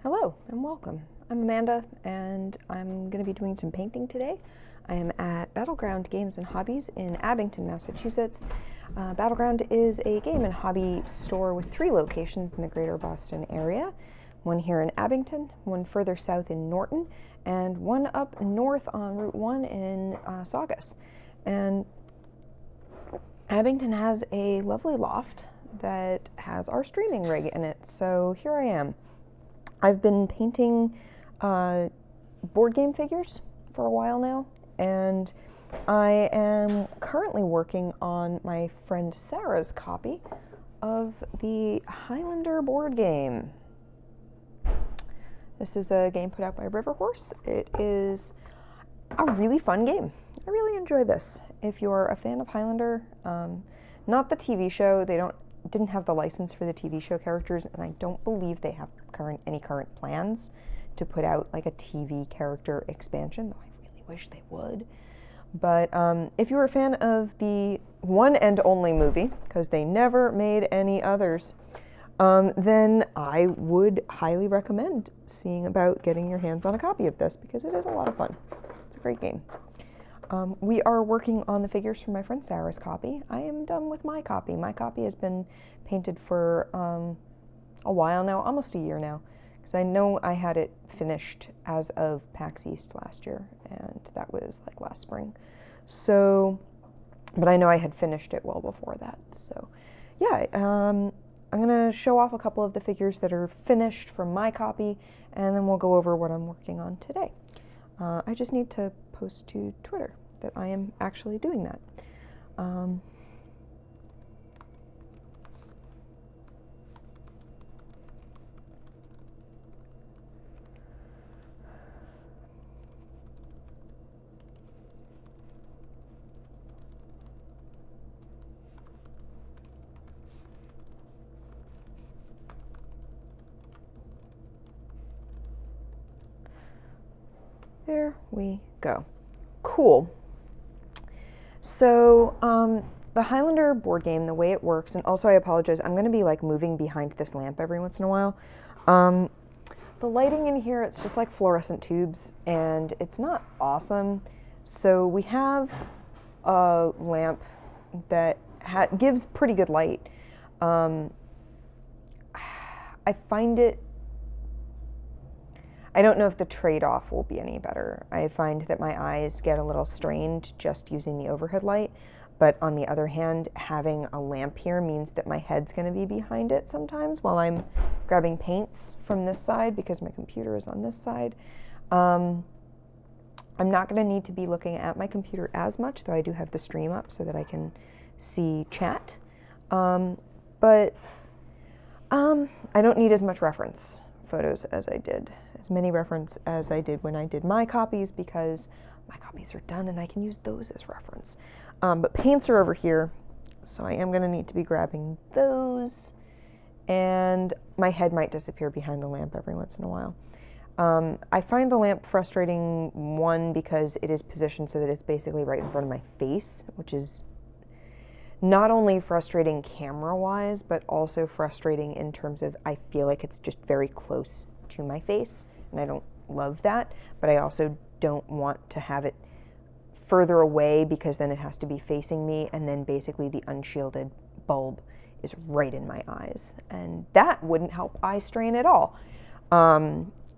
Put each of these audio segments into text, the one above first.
Hello and welcome. I'm Amanda and I'm going to be doing some painting today. I am at Battleground Games and Hobbies in Abington, Massachusetts. Battleground is a game and hobby store with 3 locations in the greater Boston area. One here in Abington, one further south in Norton, and one up north on Route 1 in Saugus. And Abington has a lovely loft that has our streaming rig in it, so here I am. I've been painting board game figures for a while now, and I am currently working on my friend Sarah's copy of the Highlander board game. This is a game put out by Riverhorse. It is a really fun game. I really enjoy this. If you're a fan of Highlander, not the TV show, they didn't have the license for the TV show characters, and I don't believe they have any current plans to put out like a TV character expansion, though I really wish they would. But if you're a fan of the one and only movie, because they never made any others, then I would highly recommend seeing about getting your hands on a copy of this, because it is a lot of fun. It's a great game. We are working on the figures for my friend Sarah's copy. I am done with my copy. My copy has been painted for a while now, almost a year now, because I know I had it finished as of PAX East last year, and that was like last spring. So, but I know I had finished it well before that. So, yeah, I'm gonna show off a couple of the figures that are finished from my copy, and then we'll go over what I'm working on today. I just need to post to Twitter that I am actually doing that. There we go. Cool. So the Highlander board game, the way it works, and also I apologize, I'm going to be like moving behind this lamp every once in a while. The lighting in here, it's just like fluorescent tubes, and it's not awesome. So we have a lamp that gives pretty good light. I find it, I don't know if the trade-off will be any better. I find that my eyes get a little strained just using the overhead light, but on the other hand, having a lamp here means that my head's going to be behind it sometimes while I'm grabbing paints from this side because my computer is on this side. I'm not going to need to be looking at my computer as much, though I do have the stream up so that I can see chat. But I don't need as much reference photos as many reference as I did when I did my copies, because my copies are done and I can use those as reference. But paints are over here, so I am going to need to be grabbing those, and my head might disappear behind the lamp every once in a while. I find the lamp frustrating, one, because it is positioned so that it's basically right in front of my face, which is not only frustrating camera-wise, but also frustrating in terms of I feel like it's just very close to my face, and I don't love that, but I also don't want to have it further away because then it has to be facing me, and then basically the unshielded bulb is right in my eyes, and that wouldn't help eye strain at all.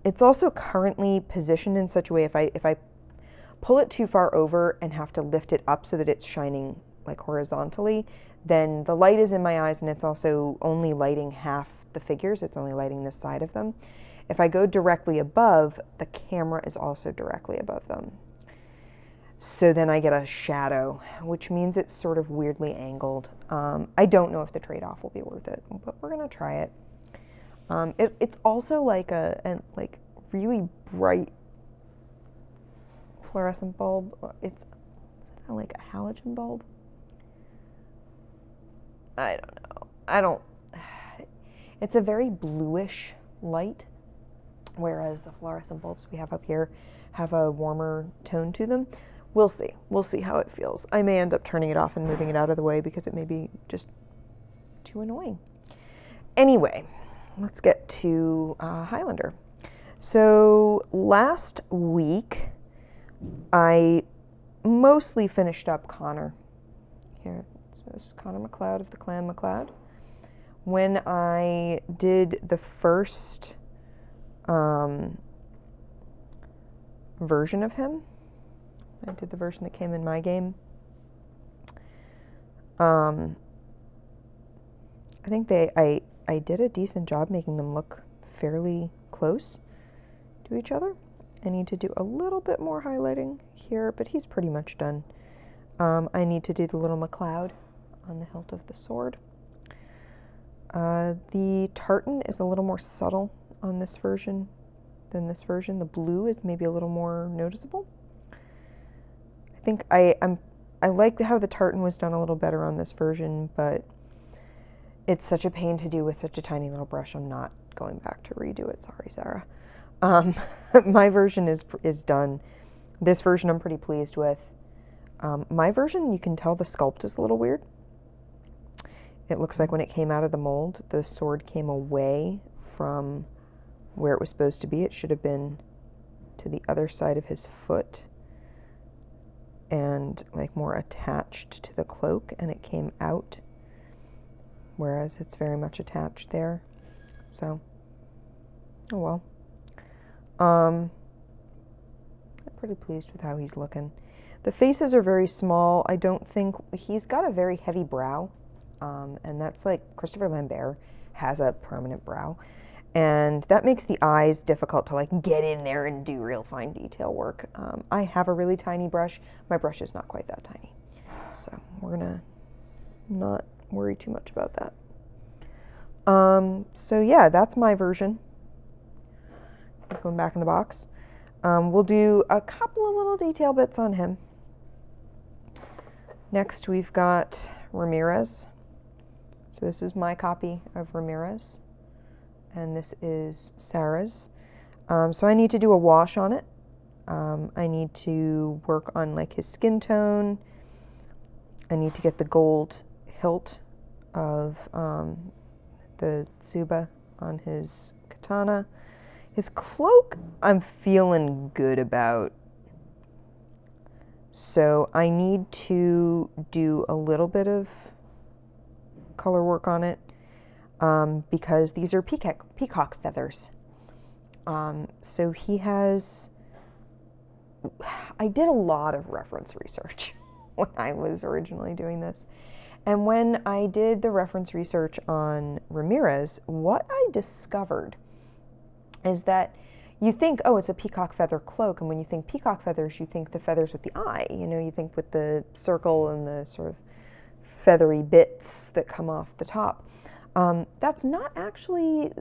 It's also currently positioned in such a way, if I pull it too far over and have to lift it up so that it's shining like horizontally, then the light is in my eyes, and it's also only lighting half the figures. It's only lighting this side of them. If I go directly above, the camera is also directly above them. So then I get a shadow, which means it's sort of weirdly angled. I don't know if the trade-off will be worth it, but we're gonna try it. It's also like a like really bright fluorescent bulb. Is it like a halogen bulb? I don't know. It's a very bluish light, whereas the fluorescent bulbs we have up here have a warmer tone to them. We'll see. We'll see how it feels. I may end up turning it off and moving it out of the way because it may be just too annoying. Anyway, let's get to Highlander. So last week, I mostly finished up Connor. Here, this is Connor MacLeod of the clan MacLeod. When I did the first version of him, I did the version that came in my game. I think I did a decent job making them look fairly close to each other. I need to do a little bit more highlighting here, but he's pretty much done. I need to do the little MacLeod on the hilt of the sword. The tartan is a little more subtle on this version than this version. The blue is maybe a little more noticeable. I think I like how the tartan was done a little better on this version, but it's such a pain to do with such a tiny little brush. I'm not going back to redo it. Sorry, Sarah. My version is done. This version I'm pretty pleased with. My version, you can tell the sculpt is a little weird. It looks like when it came out of the mold, the sword came away from where it was supposed to be. It should have been to the other side of his foot and like more attached to the cloak, and it came out, whereas it's very much attached there. So, oh well. I'm pretty pleased with how he's looking. The faces are very small. I don't think he's got a very heavy brow, and that's like Christopher Lambert has a prominent brow, and that makes the eyes difficult to like get in there and do real fine detail work. I have a really tiny brush. My brush is not quite that tiny, so we're gonna not worry too much about that. So yeah, that's my version. It's going back in the box. We'll do a couple of little detail bits on him. Next, we've got Ramirez. So this is my copy of Ramirez, and this is Sarah's. So I need to do a wash on it. I need to work on like his skin tone. I need to get the gold hilt of the tsuba on his katana. His cloak, I'm feeling good about. So I need to do a little bit of color work on it because these are peacock feathers. So he has, I did a lot of reference research when I was originally doing this. And when I did the reference research on Ramirez, what I discovered is that you think, oh, it's a peacock feather cloak, and when you think peacock feathers, you think the feathers with the eye. You know, you think with the circle and the sort of feathery bits that come off the top. That's not actually,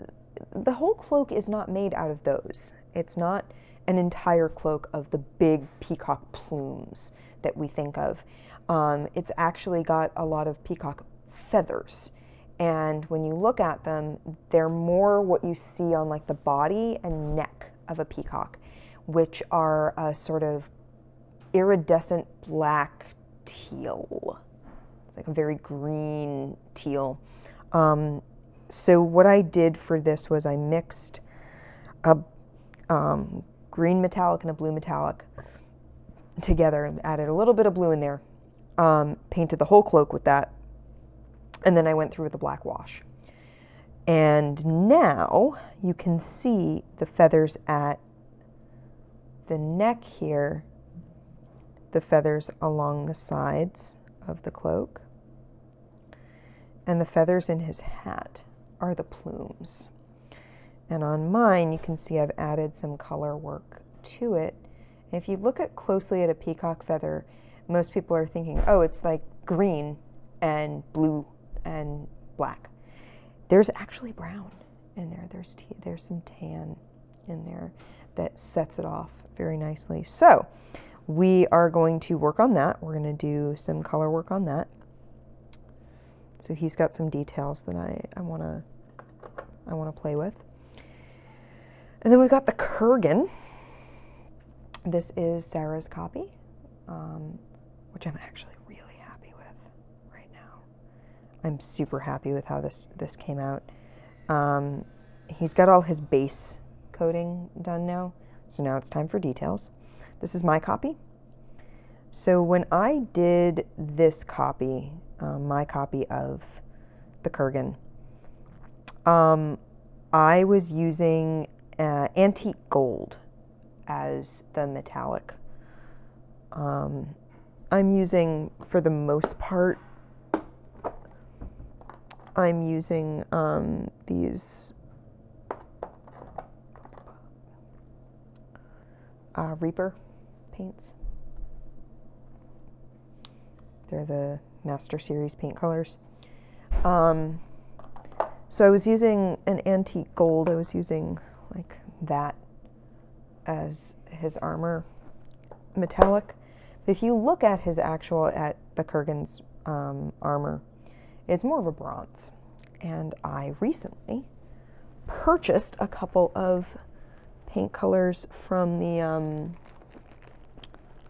the whole cloak is not made out of those. It's not an entire cloak of the big peacock plumes that we think of. It's actually got a lot of peacock feathers. And when you look at them, they're more what you see on like the body and neck of a peacock, which are a sort of iridescent black teal. It's like a very green teal. So what I did for this was I mixed a green metallic and a blue metallic together, added a little bit of blue in there, painted the whole cloak with that, and then I went through with a black wash. And now you can see the feathers at the neck here, the feathers along the sides of the cloak, and the feathers in his hat are the plumes. And on mine, you can see I've added some color work to it, And if you look closely at a peacock feather, most people are thinking, oh, it's like green and blue and black. There's actually brown in there. There's some tan in there that sets it off very nicely. So we are going to work on that. We're going to do some color work on that. So he's got some details that I want to play with. And then we've got the Kurgan. This is Sarah's copy, which I'm actually really happy with right now. I'm super happy with how this came out. He's got all his base coating done now, so now it's time for details. This is my copy. So when I did this copy, my copy of the Kurgan, I was using antique gold as the metallic. I'm using, for the most part, I'm using these Reaper paints. They're the Master Series paint colors. So I was using an antique gold. I was using like that as his armor metallic. But if you look at his at the Kurgan's armor, it's more of a bronze. And I recently purchased a couple of paint colors from the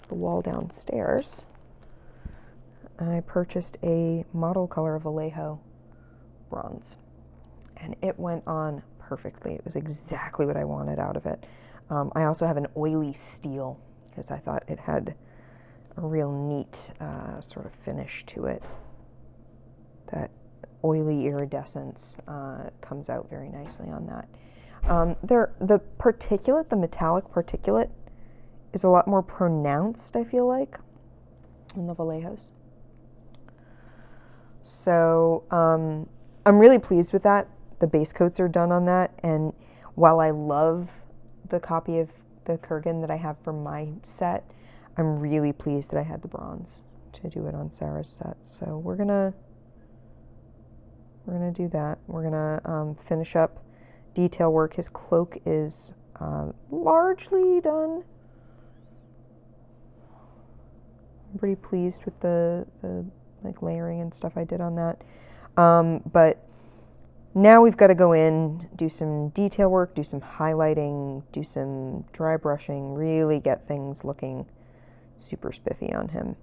wall downstairs. I purchased a model color of Vallejo bronze, and it went on perfectly. It was exactly what I wanted out of it. I also have an oily steel because I thought it had a real neat sort of finish to it. That oily iridescence comes out very nicely on that. The particulate, the metallic particulate, is a lot more pronounced, I feel like, in the Vallejos. So I'm really pleased with that. The base coats are done on that, and while I love the copy of the Kurgan that I have for my set, I'm really pleased that I had the bronze to do it on Sarah's set. So we're gonna do that. We're gonna finish up detail work. His cloak is largely done. I'm pretty pleased with the like layering and stuff I did on that. But now we've got to go in, do some detail work, do some highlighting, do some dry brushing, really get things looking super spiffy on him.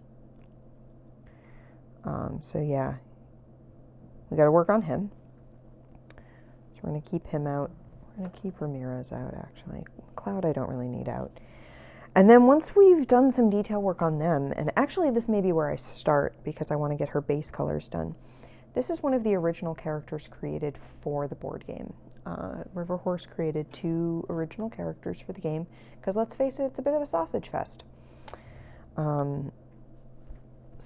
So yeah, we got to work on him. So we're going to keep him out. We're going to keep Ramirez out, actually. MacLeod I don't really need out. And then once we've done some detail work on them, and actually this may be where I start because I want to get her base colors done. This is one of the original characters created for the board game. River Horse created 2 original characters for the game because, let's face it, it's a bit of a sausage fest. So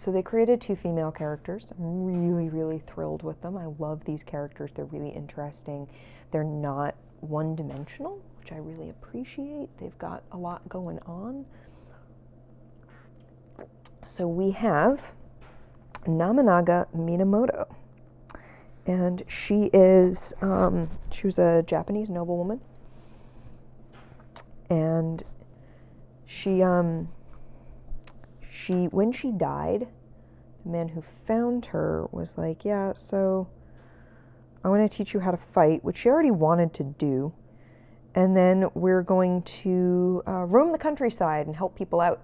they created 2 female characters. I'm really, really thrilled with them. I love these characters. They're really interesting. They're not one-dimensional, which I really appreciate. They've got a lot going on. So we have Namanaga Minamoto, and she is she was a Japanese noblewoman, and she when she died, the man who found her was like, yeah, so I want to teach you how to fight, which she already wanted to do, and then we're going to roam the countryside and help people out.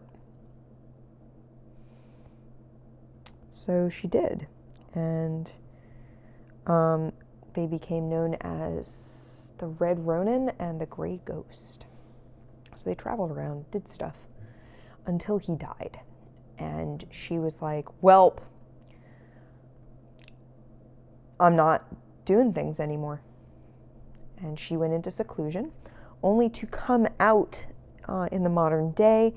So she did, and they became known as the Red Ronin and the Gray Ghost. So they traveled around, did stuff, until he died. And she was like, well, I'm not doing things anymore. And she went into seclusion, only to come out in the modern day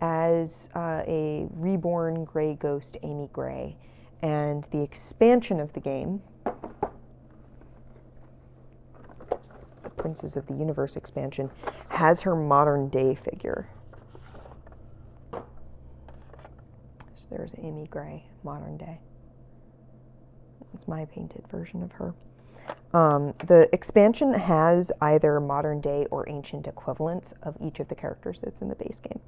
as a reborn gray ghost, Amy Gray. And the expansion of the game, the Princes of the Universe expansion, has her modern day figure. there's Amy Gray, modern day. That's my painted version of her. The expansion has either modern day or ancient equivalents of each of the characters that's in the base game.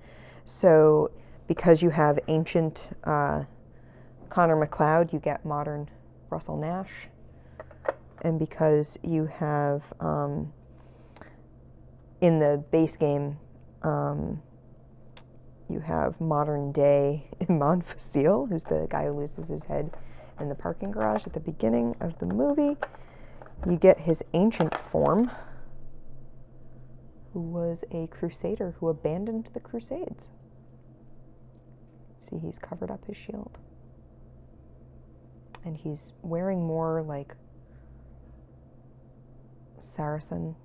So because you have ancient Connor MacLeod, you get modern Russell Nash. And because you have, in the base game, you have modern day Iman Facile, who's the guy who loses his head in the parking garage at the beginning of the movie. You get his ancient form, who was a crusader who abandoned the Crusades. See, he's covered up his shield. And he's wearing more like Saracen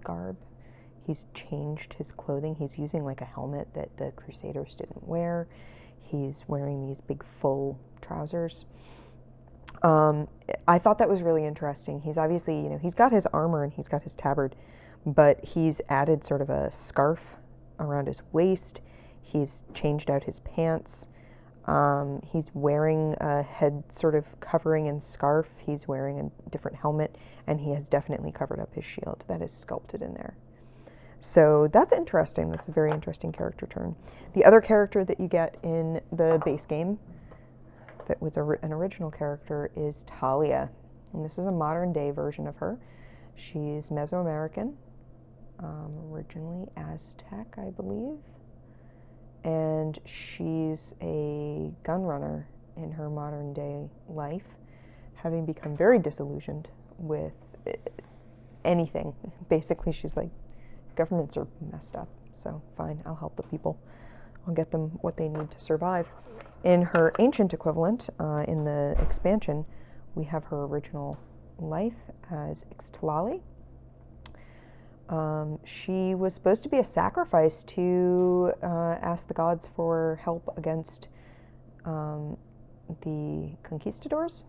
garb. He's changed his clothing. He's using like a helmet that the Crusaders didn't wear. He's wearing these big full trousers. I thought that was really interesting. He's obviously, you know, he's got his armor and he's got his tabard, but he's added sort of a scarf around his waist. He's changed out his pants. He's wearing a head sort of covering and scarf. He's wearing a different helmet, and he has definitely covered up his shield. That is sculpted in there. So that's interesting. That's a very interesting character turn. The other character that you get in the base game that was an original character is Talia. And this is a modern day version of her. She's Mesoamerican, originally Aztec, I believe. And she's a gun runner in her modern day life, having become very disillusioned with anything. Basically, she's like, governments are messed up, so fine, I'll help the people. I'll get them what they need to survive. In her ancient equivalent, in the expansion, we have her original life as Ixtlali. She was supposed to be a sacrifice to ask the gods for help against the conquistadors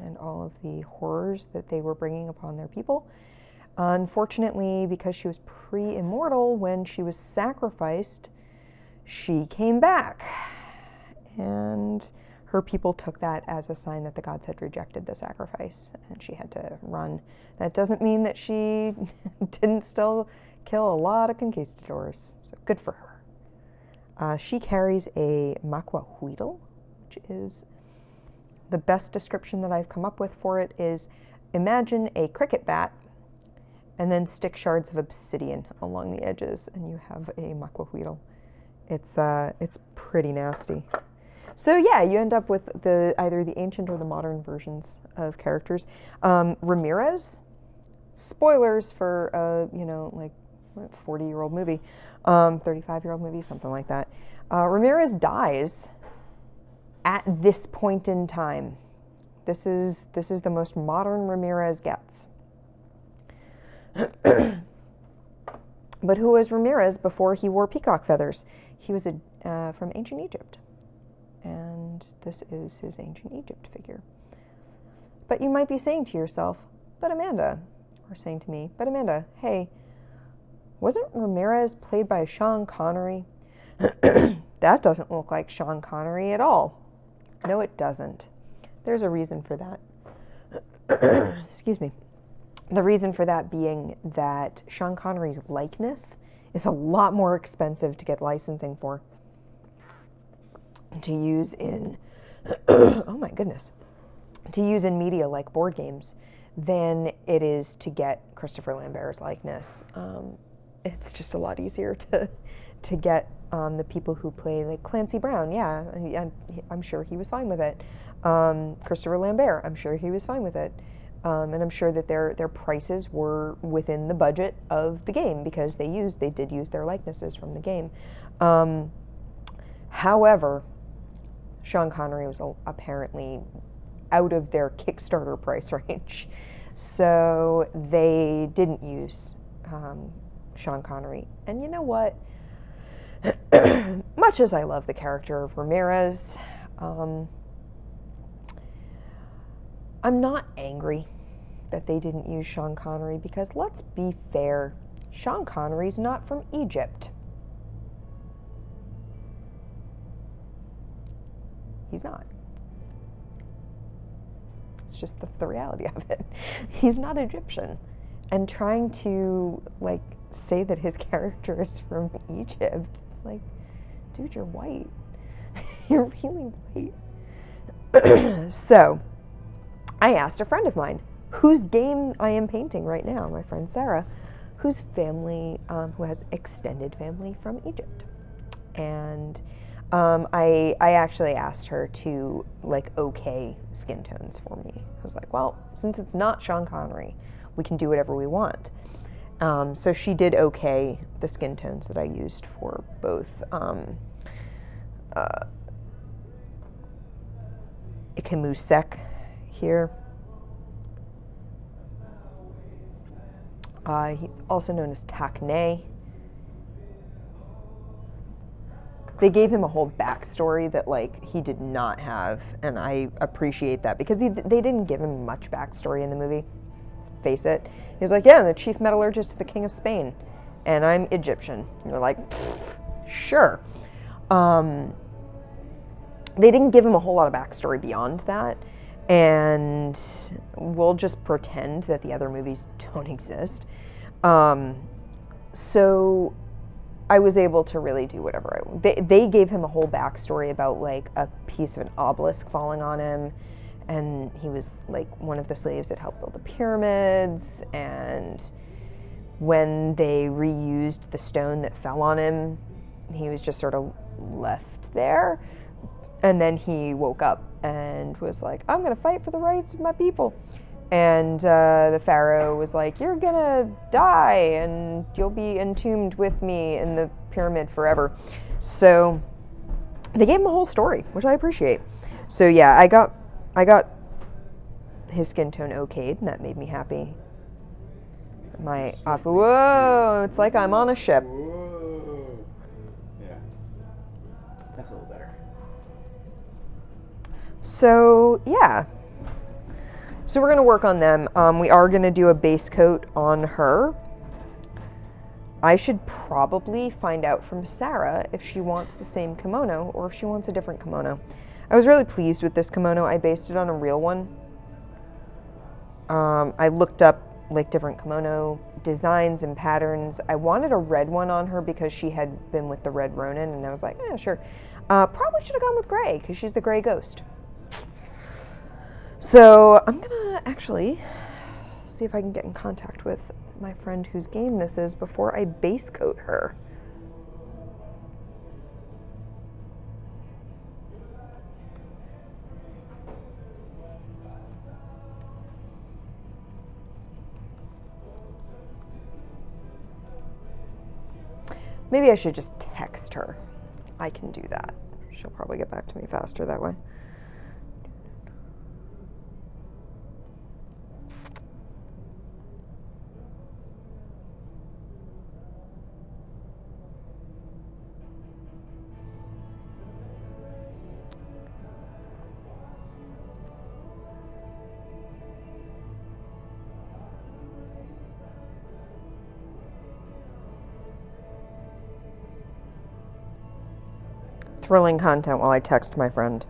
and all of the horrors that they were bringing upon their people. Unfortunately, because she was pre-immortal, when she was sacrificed, she came back. And her people took that as a sign that the gods had rejected the sacrifice, and she had to run. That doesn't mean that she didn't still kill a lot of conquistadors, so good for her. She carries a MacLeod, which is the best description that I've come up with for it is, imagine a cricket bat and then stick shards of obsidian along the edges, and you have a MacLeod. It's pretty nasty. So yeah, you end up with either the ancient or the modern versions of characters. Ramirez, spoilers for a 40-year-old movie, 35-year-old movie, something like that. Ramirez dies at this point in time. This is the most modern Ramirez gets. But who was Ramirez before he wore peacock feathers? He was from ancient Egypt. And this is his ancient Egypt figure. But you might be saying to yourself, but Amanda, or saying to me, but Amanda, hey, wasn't Ramirez played by Sean Connery? That doesn't look like Sean Connery at all. No, it doesn't. There's a reason for that. Excuse me. The reason for that being that Sean Connery's likeness is a lot more expensive to get licensing for, to use in, oh my goodness, to use in media like board games than it is to get Christopher Lambert's likeness. It's just a lot easier to get the people who play, like Clancy Brown. Yeah, I'm sure he was fine with it. Christopher Lambert, I'm sure he was fine with it. And I'm sure that their prices were within the budget of the game because they did use their likenesses from the game. However, Sean Connery was apparently out of their Kickstarter price range, so they didn't use Sean Connery. And you know what? Much as I love the character of Ramirez, I'm not angry that they didn't use Sean Connery because, let's be fair, Sean Connery's not from Egypt. He's not. It's just, that's the reality of it. He's not Egyptian. And trying to, like, say that his character is from Egypt, it's like, dude, you're white. You're really white. So, I asked a friend of mine, whose game I am painting right now, my friend Sarah, whose family, who has extended family from Egypt. And I actually asked her to, like, okay skin tones for me. I was like, well, since it's not Sean Connery, we can do whatever we want. So she did okay the skin tones that I used for both Ikamusek here. He's also known as Takne. They gave him a whole backstory that, like, he did not have, and I appreciate that, because they didn't give him much backstory in the movie. Let's face it. He was like, yeah, I'm the chief metallurgist to the King of Spain, and I'm Egyptian. And you're like, sure. They didn't give him a whole lot of backstory beyond that, and we'll just pretend that the other movies don't exist. So I was able to really do whatever I want. They gave him a whole backstory about, like, a piece of an obelisk falling on him, and he was, like, one of the slaves that helped build the pyramids, and when they reused the stone that fell on him, he was just sort of left there, and then he woke up and was like, I'm gonna fight for the rights of my people. And the pharaoh was like, you're gonna die and you'll be entombed with me in the pyramid forever. So they gave him a whole story, which I appreciate. So yeah, I got his skin tone okayed, and that made me happy. Whoa, it's like I'm on a ship. Whoa. Yeah, that's a little better. So yeah. So we're going to work on them. We are going to do a base coat on her. I should probably find out from Sarah if she wants the same kimono or if she wants a different kimono. I was really pleased with this kimono. I based it on a real one. I looked up, like, different kimono designs and patterns. I wanted a red one on her because she had been with the Red Ronin, and I was like, yeah, sure. Probably should have gone with gray because she's the gray ghost. So I'm gonna actually see if I can get in contact with my friend whose game this is before I base coat her. Maybe I should just text her. I can do that. She'll probably get back to me faster that way. Thrilling content while I text my friend.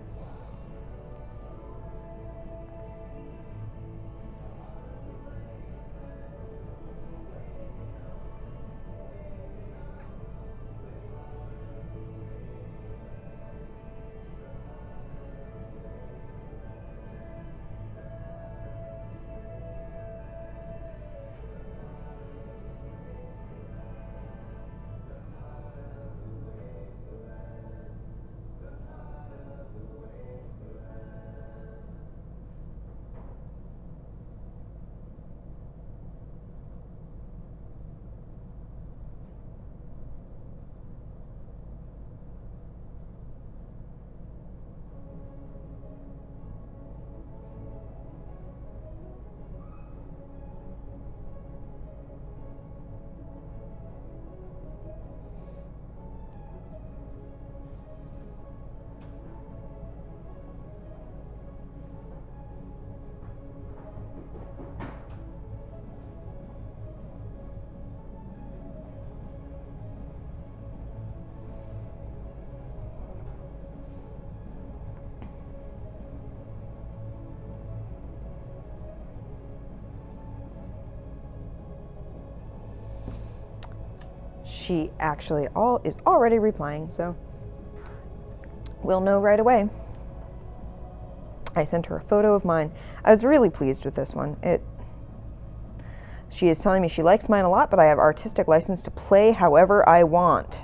she actually is already replying, so we'll know right away. I sent her a photo of mine. I was really pleased with this one. She is telling me she likes mine a lot, but I have artistic license to play however I want.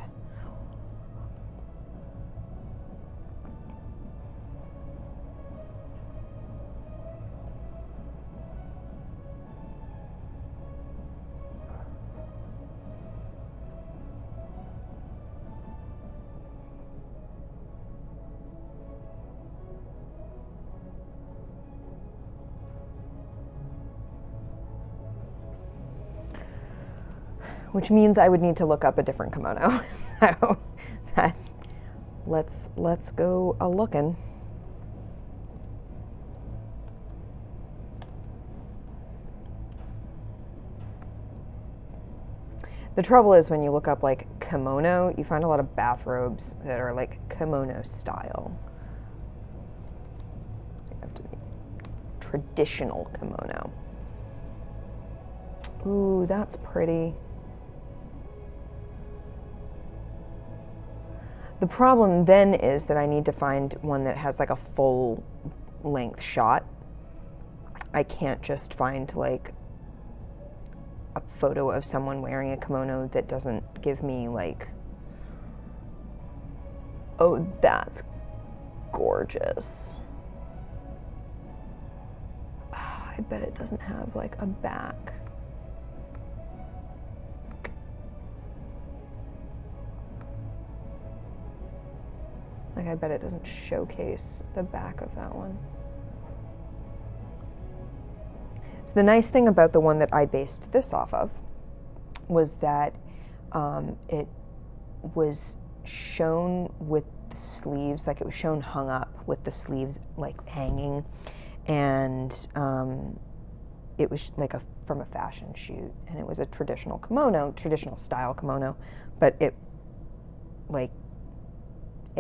Which means I would need to look up a different kimono. So let's go a lookin'. The trouble is when you look up like kimono, you find a lot of bathrobes that are like kimono style. So you have to be traditional kimono. Ooh, that's pretty. The problem then is that I need to find one that has like a full length shot. I can't just find like a photo of someone wearing a kimono that doesn't give me like, oh, that's gorgeous. I bet it doesn't have like a back. Like, I bet it doesn't showcase the back of that one. So the nice thing about the one that I based this off of was that it was shown with the sleeves, like it was shown hung up with the sleeves like hanging, and it was like from a fashion shoot, and it was a traditional kimono, traditional style kimono, but it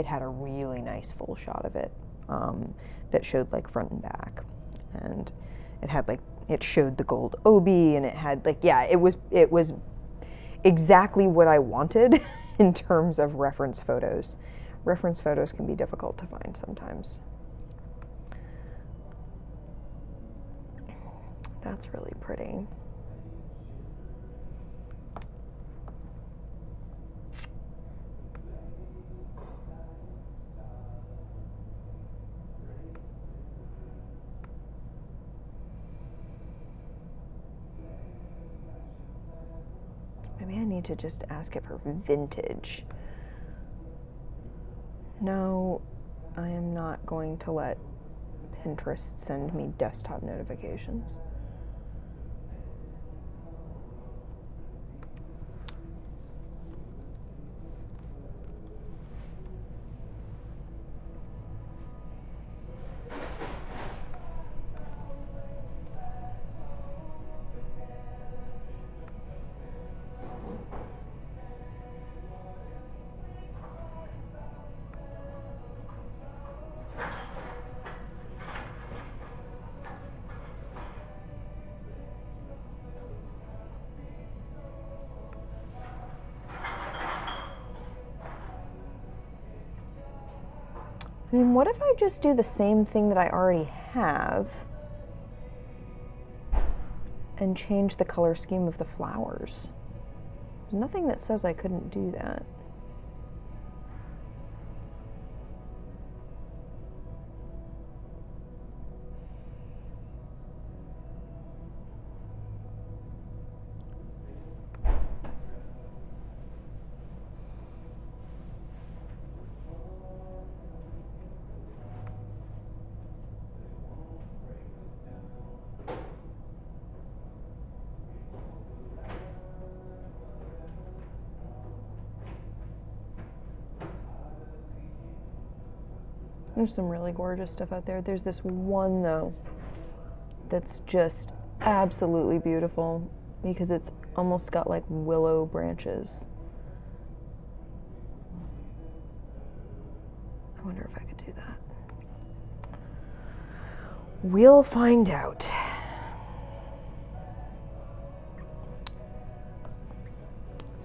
had a really nice full shot of it that showed like front and back, and it had like, it showed the gold obi, and it had like, yeah, it was exactly what I wanted in terms of reference photos. Reference photos can be difficult to find sometimes. That's really pretty. Maybe I need to just ask it for vintage. No, I am not going to let Pinterest send me desktop notifications. I mean, what if I just do the same thing that I already have and change the color scheme of the flowers? There's nothing that says I couldn't do that. There's some really gorgeous stuff out there. There's this one, though, that's just absolutely beautiful because it's almost got like willow branches. I wonder if I could do that. We'll find out.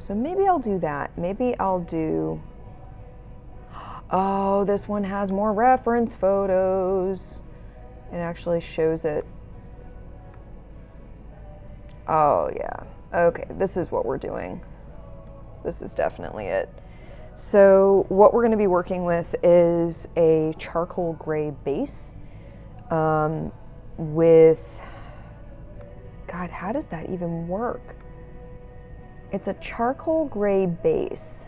So maybe I'll do that. Maybe I'll do... Oh, this one has more reference photos. It actually shows it. Oh, yeah. Okay, this is what we're doing. This is definitely it. So what we're going to be working with is a charcoal gray base with... God, how does that even work? It's a charcoal gray base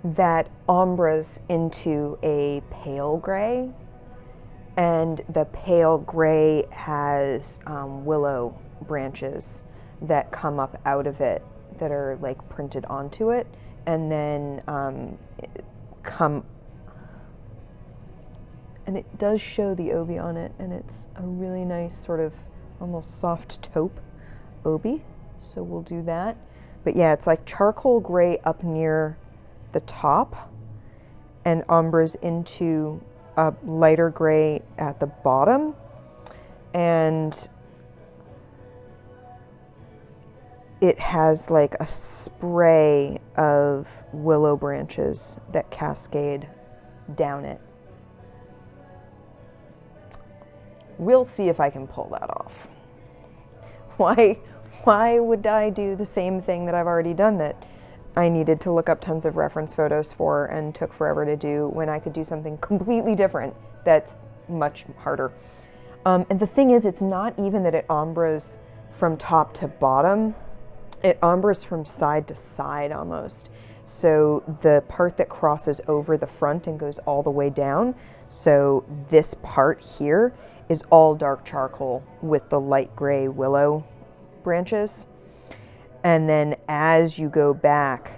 that ombres into a pale gray, and the pale gray has willow branches that come up out of it that are like printed onto it, and then come, and it does show the obi on it, and it's a really nice sort of almost soft taupe obi, so we'll do that. But yeah, it's like charcoal gray up near the top and ombres into a lighter gray at the bottom, and it has like a spray of willow branches that cascade down it. We'll see if I can pull that off. Why would I do the same thing that I've already done that I needed to look up tons of reference photos for and took forever to do, when I could do something completely different that's much harder? And the thing is, it's not even that it ombres from top to bottom. It ombres from side to side almost. So the part that crosses over the front and goes all the way down, so this part here is all dark charcoal with the light gray willow branches. And then as you go back,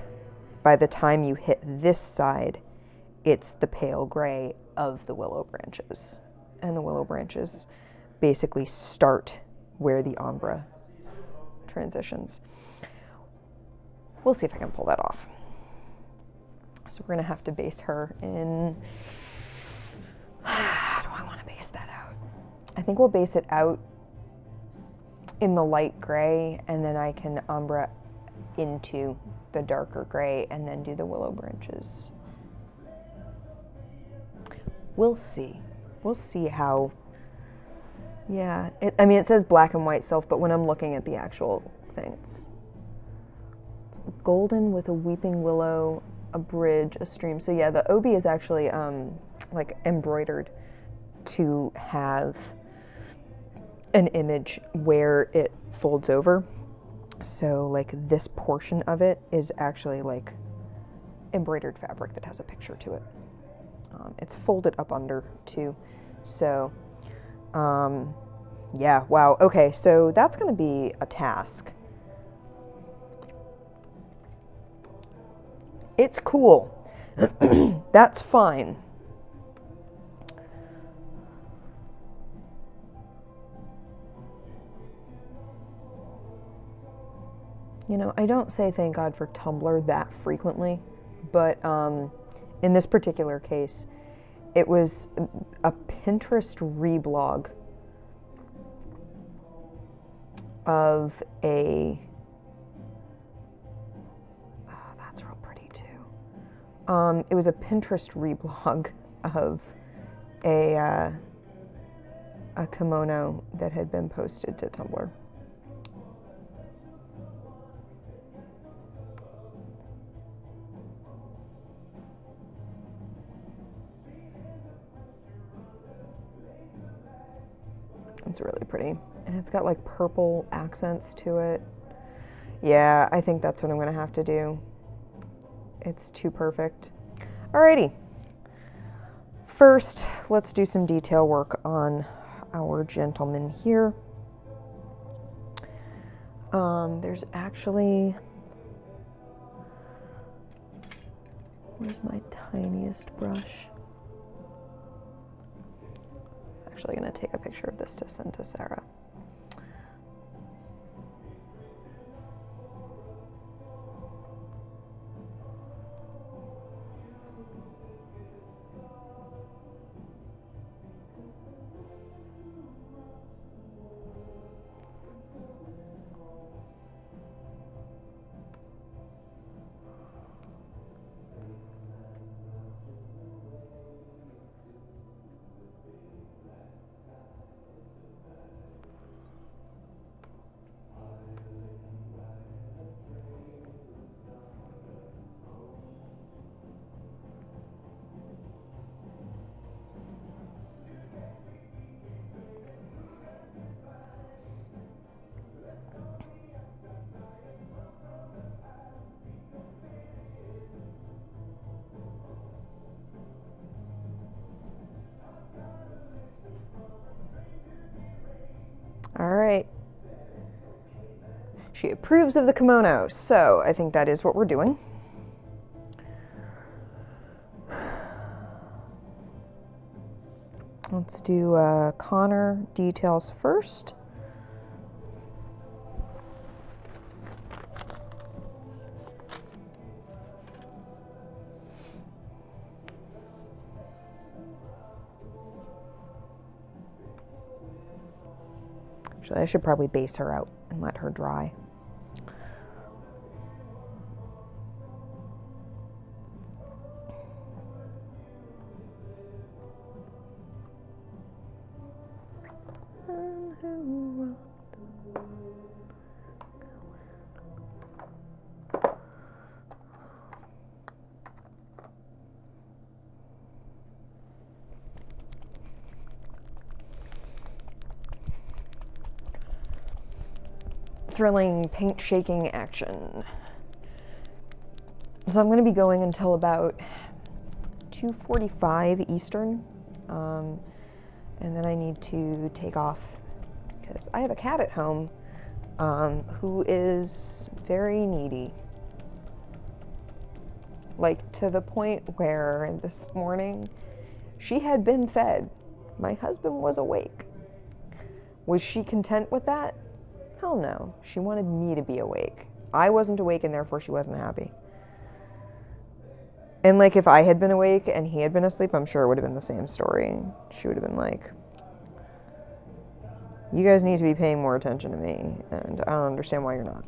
by the time you hit this side, it's the pale gray of the willow branches. And the willow branches basically start where the ombre transitions. We'll see if I can pull that off. So we're gonna have to base her in... How do I want to base that out? I think we'll base it out in the light gray, and then I can ombre into the darker gray and then do the willow branches. We'll see. We'll see how... Yeah, I mean, it says black and white self, but when I'm looking at the actual thing, it's golden with a weeping willow, a bridge, a stream. So yeah, the obi is actually like embroidered to have an image where it folds over. So like this portion of it is actually like embroidered fabric that has a picture to it. It's folded up under too. So yeah, wow. Okay, so that's going to be a task. It's cool. That's fine. You know, I don't say thank God for Tumblr that frequently, but in this particular case, it was a Pinterest reblog of a... Oh, that's real pretty too. It was a Pinterest reblog of a kimono that had been posted to Tumblr. It's really pretty. And it's got like purple accents to it. Yeah, I think that's what I'm going to have to do. It's too perfect. Alrighty. First, let's do some detail work on our gentleman here. There's actually... Where's my tiniest brush? Actually going to take a picture of this to send to Sarah. right. She approves of the kimono, so I think that is what we're doing. Let's do Connor details first. Actually, I should probably base her out and let her dry. Thrilling paint shaking action. So I'm going to be going until about 2:45 Eastern, and then I need to take off because I have a cat at home who is very needy. Like, to the point where this morning she had been fed. My husband was awake. Was she content with that? Hell no. She wanted me to be awake. I wasn't awake, and therefore she wasn't happy. And like, if I had been awake and he had been asleep, I'm sure it would have been the same story. She would have been like, you guys need to be paying more attention to me, and I don't understand why you're not.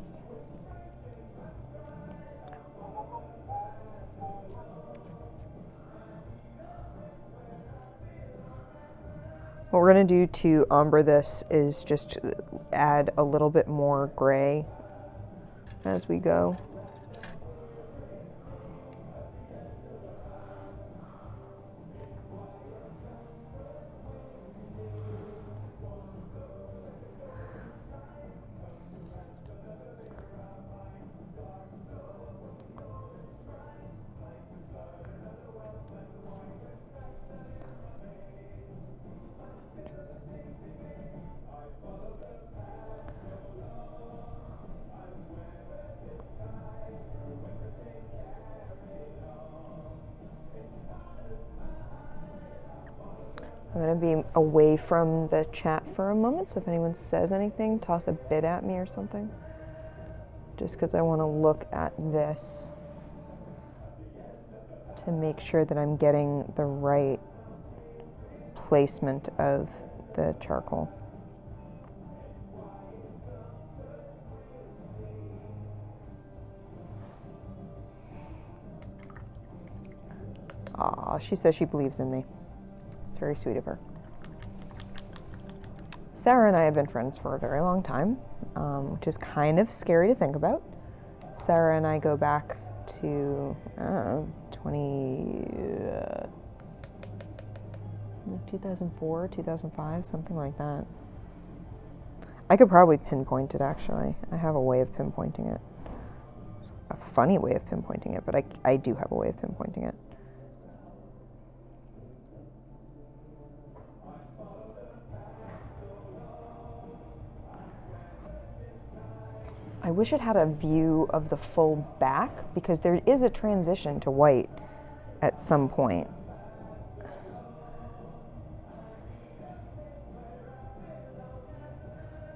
What we're going to do to ombre this is just add a little bit more gray as we go. I'm going to be away from the chat for a moment, so if anyone says anything, toss a bid at me or something. Just because I want to look at this to make sure that I'm getting the right placement of the charcoal. Aw, she says she believes in me. It's very sweet of her. Sarah and I have been friends for a very long time, which is kind of scary to think about. Sarah and I go back to, I don't know, 2004, 2005, something like that. I could probably pinpoint it, actually. I have a way of pinpointing it. It's a funny way of pinpointing it, but I do have a way of pinpointing it. I wish it had a view of the full back, because there is a transition to white at some point.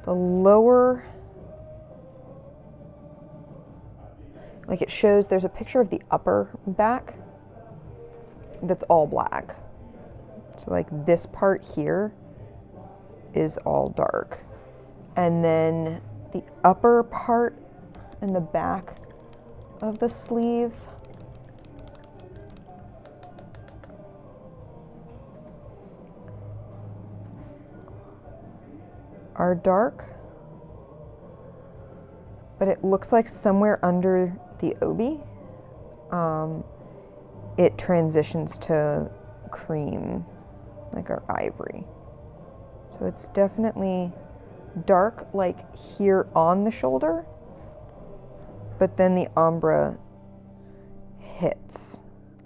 The lower, like, it shows, there's a picture of the upper back that's all black. So like this part here is all dark. And then the upper part and the back of the sleeve are dark, but it looks like somewhere under the obi, it transitions to cream, like our ivory. So it's definitely dark, like here on the shoulder, but then the ombre hits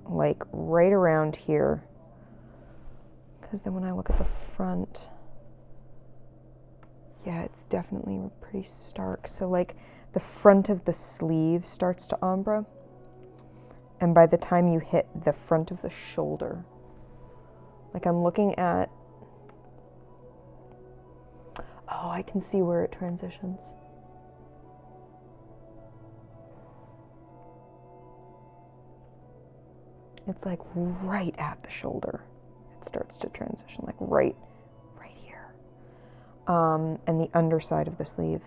like right around here, because then when I look at the front, Yeah, it's definitely pretty stark. So like the front of the sleeve starts to ombre, and by the time you hit the front of the shoulder, like I'm looking at, oh, I can see where it transitions. It's like right at the shoulder. It starts to transition, like right here. And the underside of the sleeve.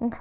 Okay.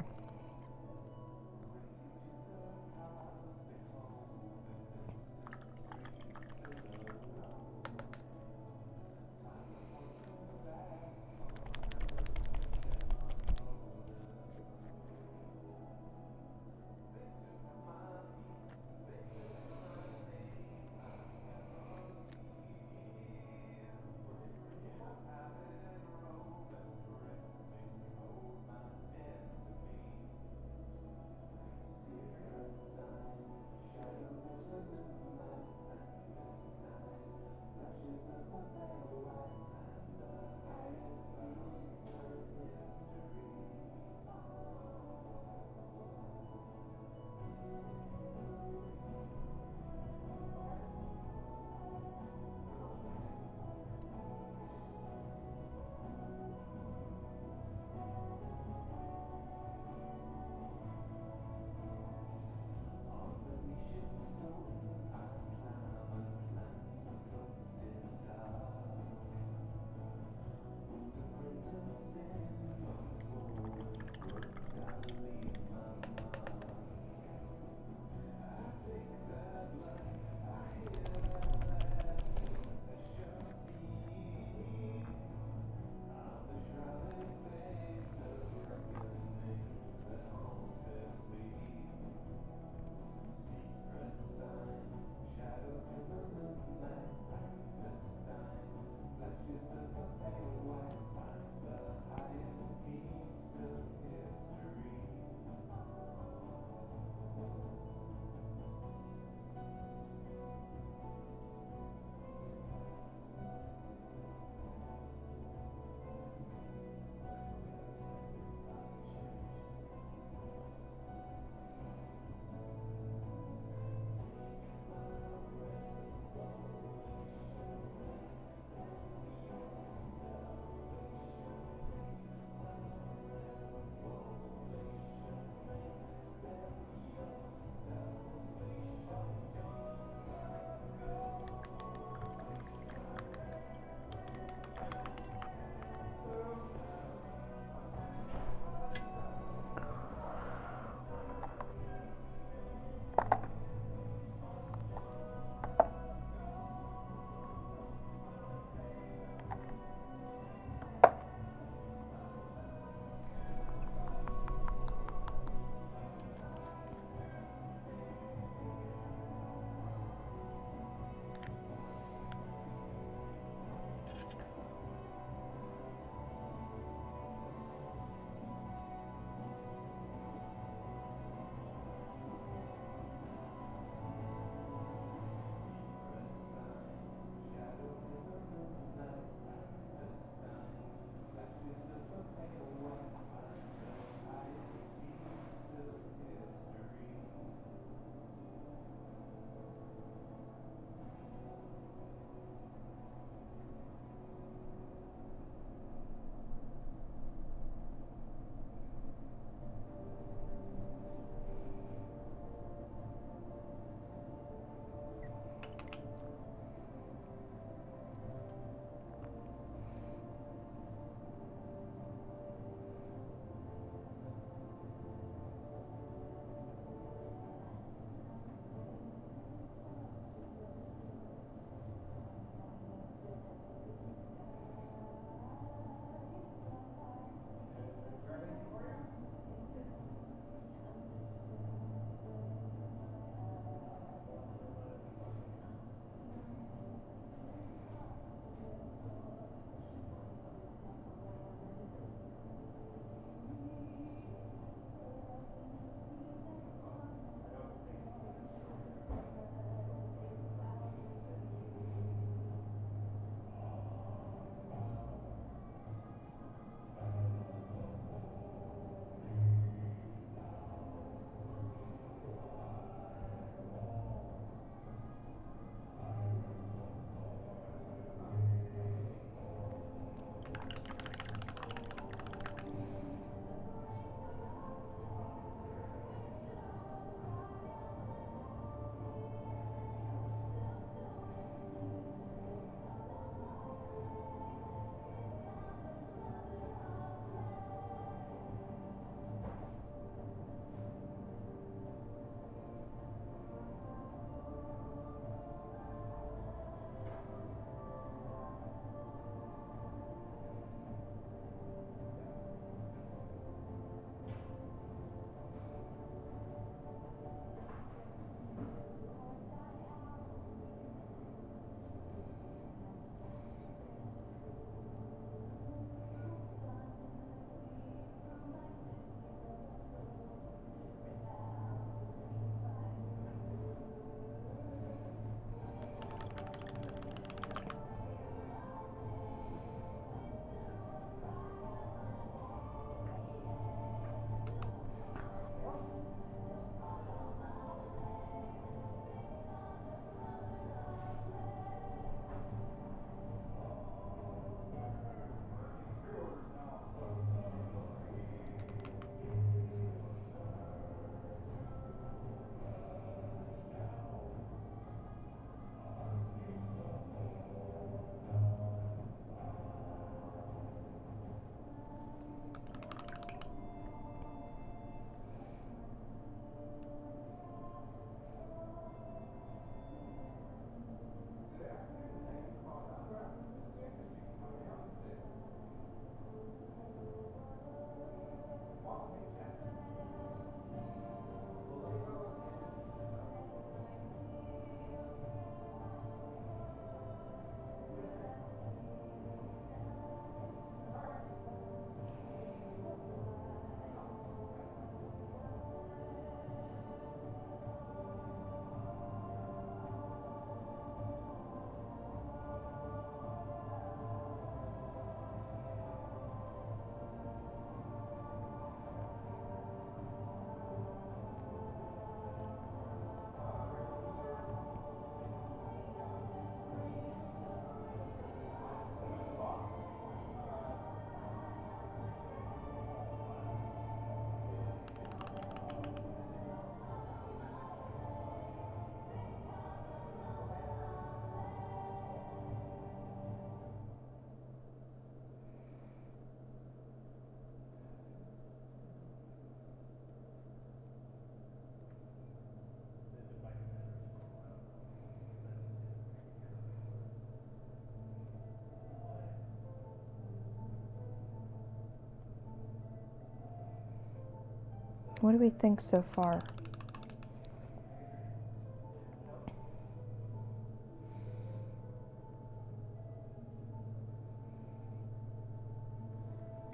What do we think so far?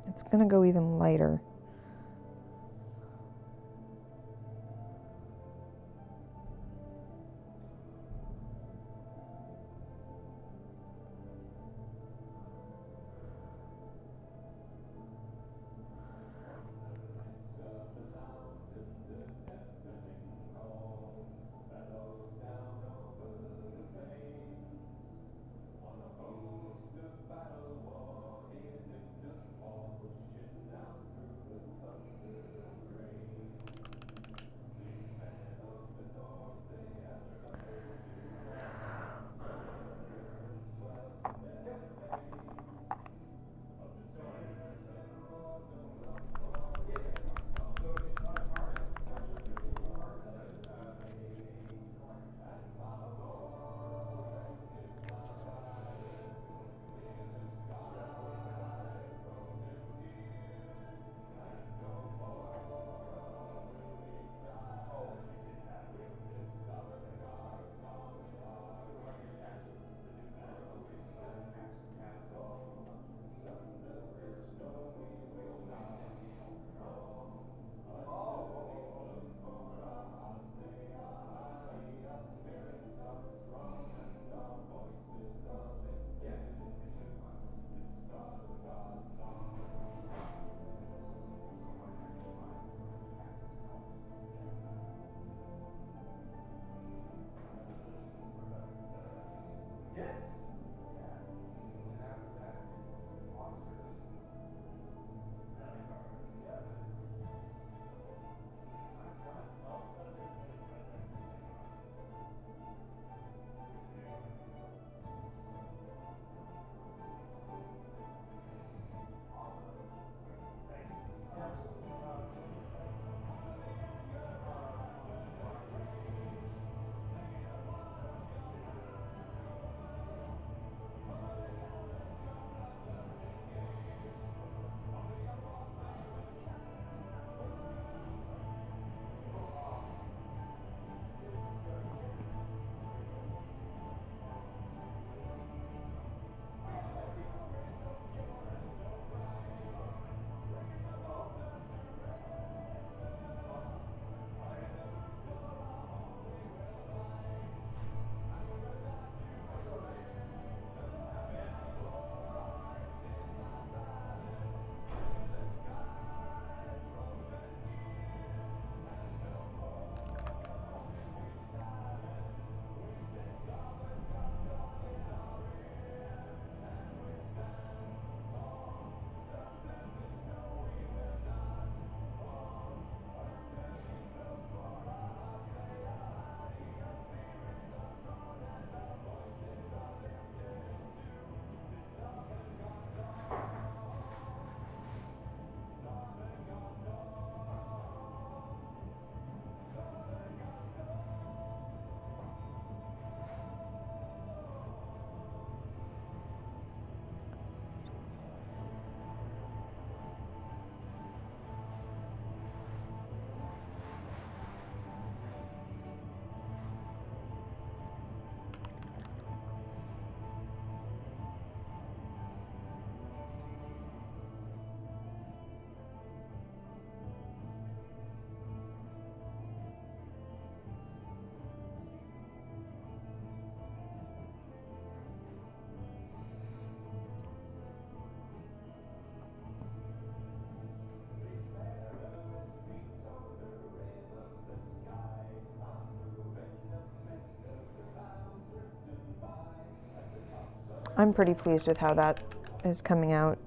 It's going to go even lighter. I'm pretty pleased with how that is coming out.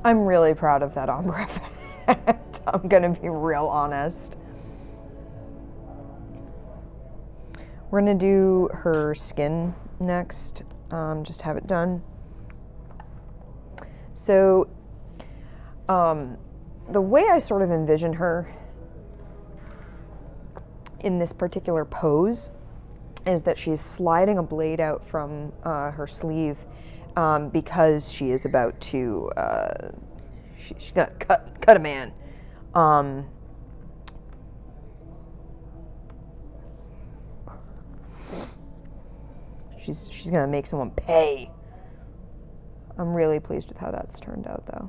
I'm really proud of that ombre effect. I'm gonna be real honest. We're gonna do her skin next, just have it done. So, the way I sort of envision her in this particular pose is that she's sliding a blade out from her sleeve because she is about to, she's gonna cut a man. She's gonna make someone pay. I'm really pleased with how that's turned out, though.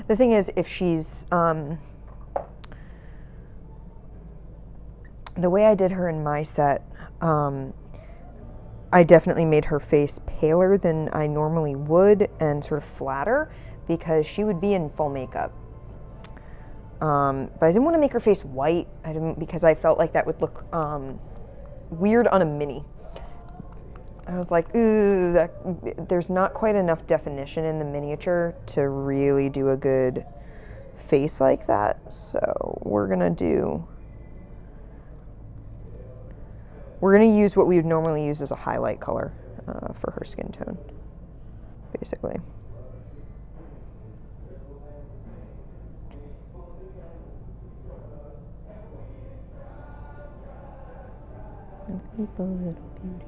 The thing is, if she's, the way I did her in my set, I definitely made her face paler than I normally would and sort of flatter because she would be in full makeup. But I didn't want to make her face white. Because I felt like that would look weird on a mini. I was like, ooh, there's not quite enough definition in the miniature to really do a good face like that. So we're gonna use what we would normally use as a highlight color for her skin tone, basically. Little beauty.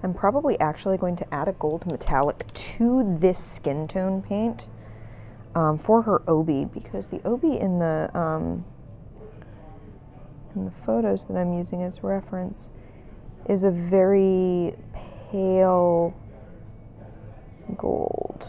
I'm probably actually going to add a gold metallic to this skin tone paint for her obi, because the obi in the photos that I'm using as reference is a very pale gold.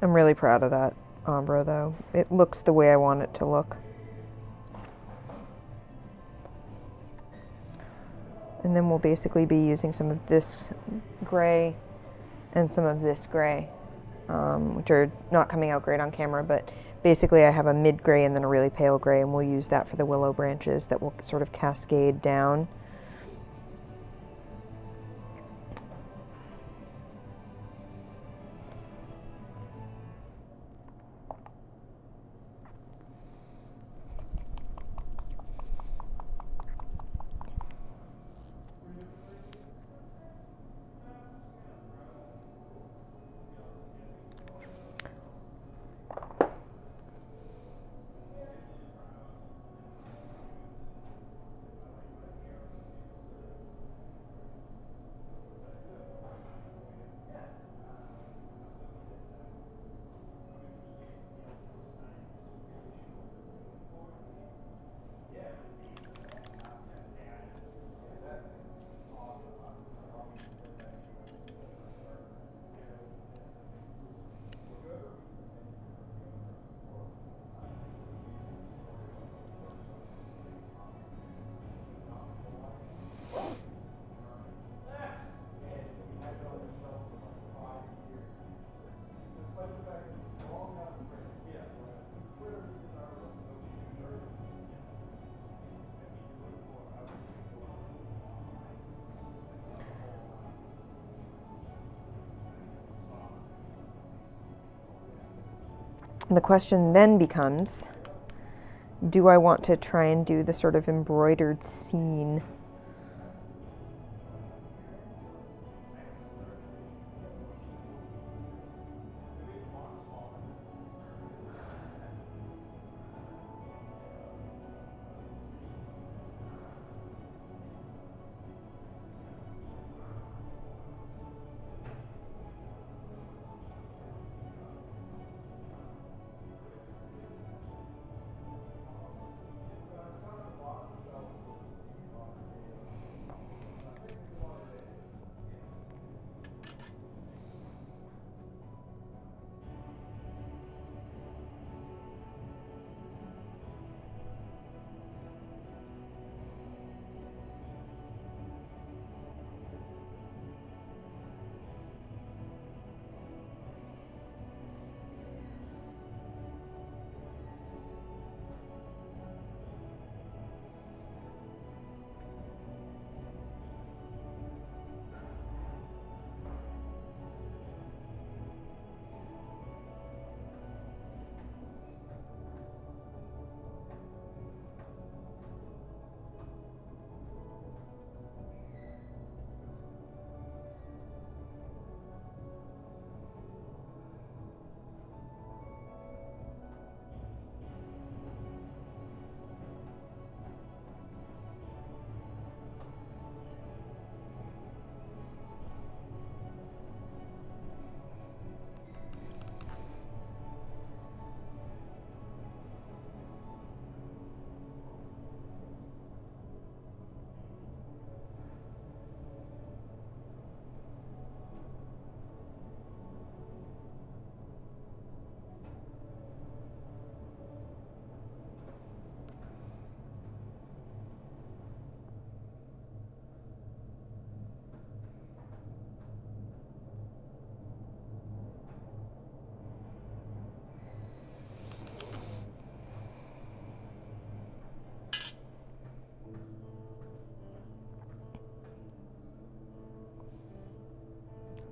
I'm really proud of that ombre though. It looks the way I want it to look. And then we'll basically be using some of this gray and some of this gray, which are not coming out great on camera, but basically I have a mid gray and then a really pale gray, and we'll use that for the willow branches that will sort of cascade down. And the question then becomes, do I want to try and do the sort of embroidered scene?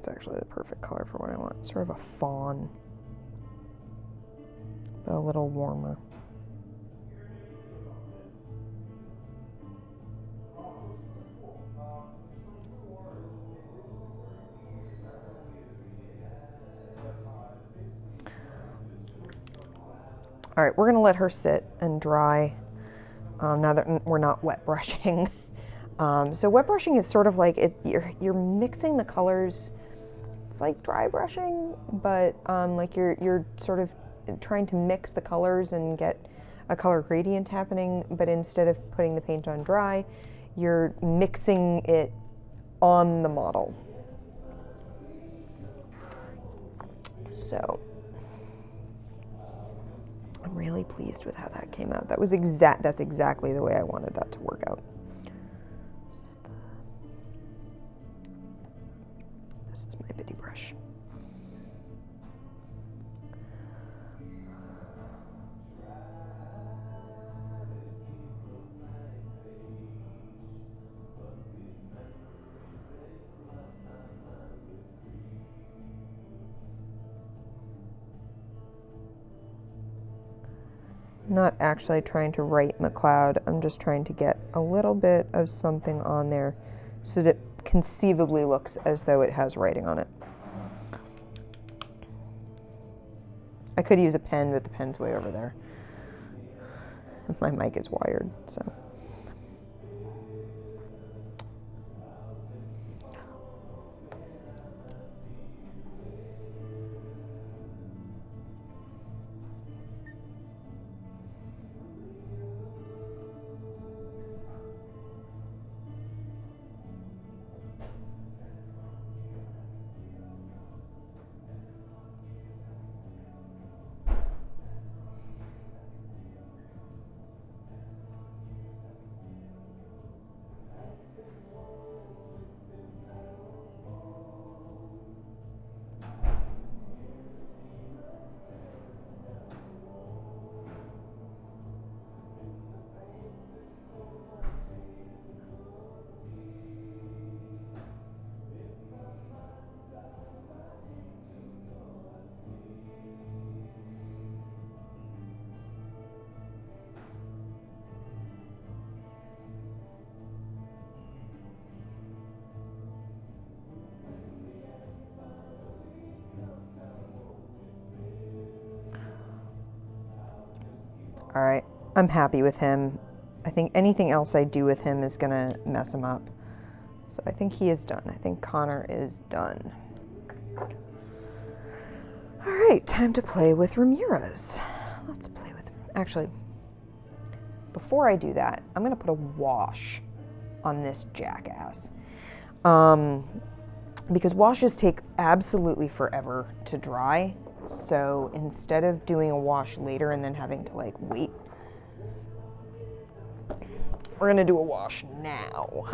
That's actually the perfect color for what I want. Sort of a fawn, but a little warmer. All right, we're gonna let her sit and dry now that we're not wet brushing. So wet brushing is sort of like you're mixing the colors. It's like dry brushing, but like you're sort of trying to mix the colors and get a color gradient happening, but instead of putting the paint on dry, you're mixing it on the model. So I'm really pleased with how that came out. That's exactly the way I wanted that to work out. This is my bitty brush. I'm not actually trying to write MacLeod, I'm just trying to get a little bit of something on there so that it conceivably looks as though it has writing on it. I could use a pen, but the pen's way over there. My mic is wired, so. All right, I'm happy with him. I think anything else I do with him is gonna mess him up. So I think he is done. I think Connor is done. All right, time to play with Ramirez. Let's play with, actually, before I do that, I'm gonna put a wash on this jackass. Because washes take absolutely forever to dry. So instead of doing a wash later and then having to like wait, we're gonna do a wash now.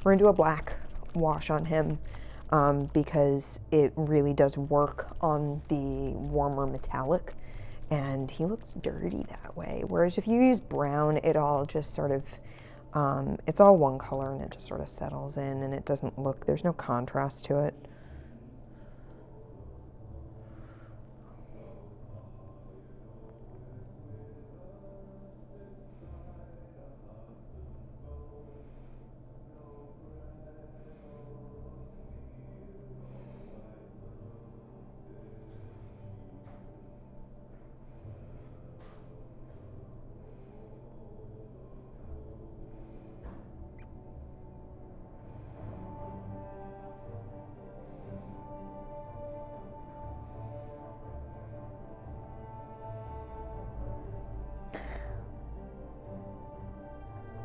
We're gonna do a black wash on him because it really does work on the warmer metallic and he looks dirty that way. Whereas if you use brown, it all just sort of, it's all one color and it just sort of settles in and it doesn't look, there's no contrast to it.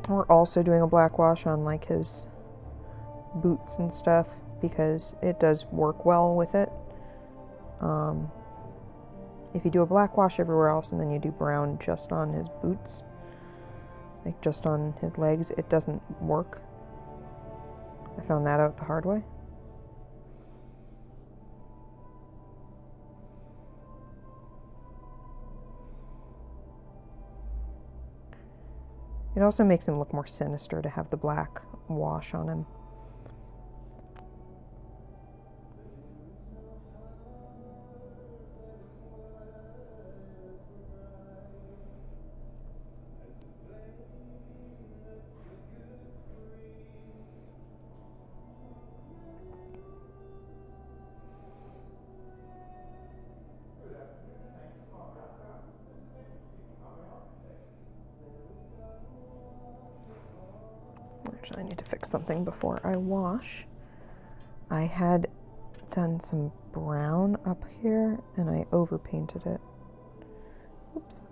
We're also doing a black wash on like his boots and stuff because it does work well with it. If you do a black wash everywhere else and then you do brown just on his boots, like just on his legs, it doesn't work. I found that out the hard way. It also makes him look more sinister to have the black wash on him. Actually, I need to fix something before I wash. I had done some brown up here and I overpainted it. Oops.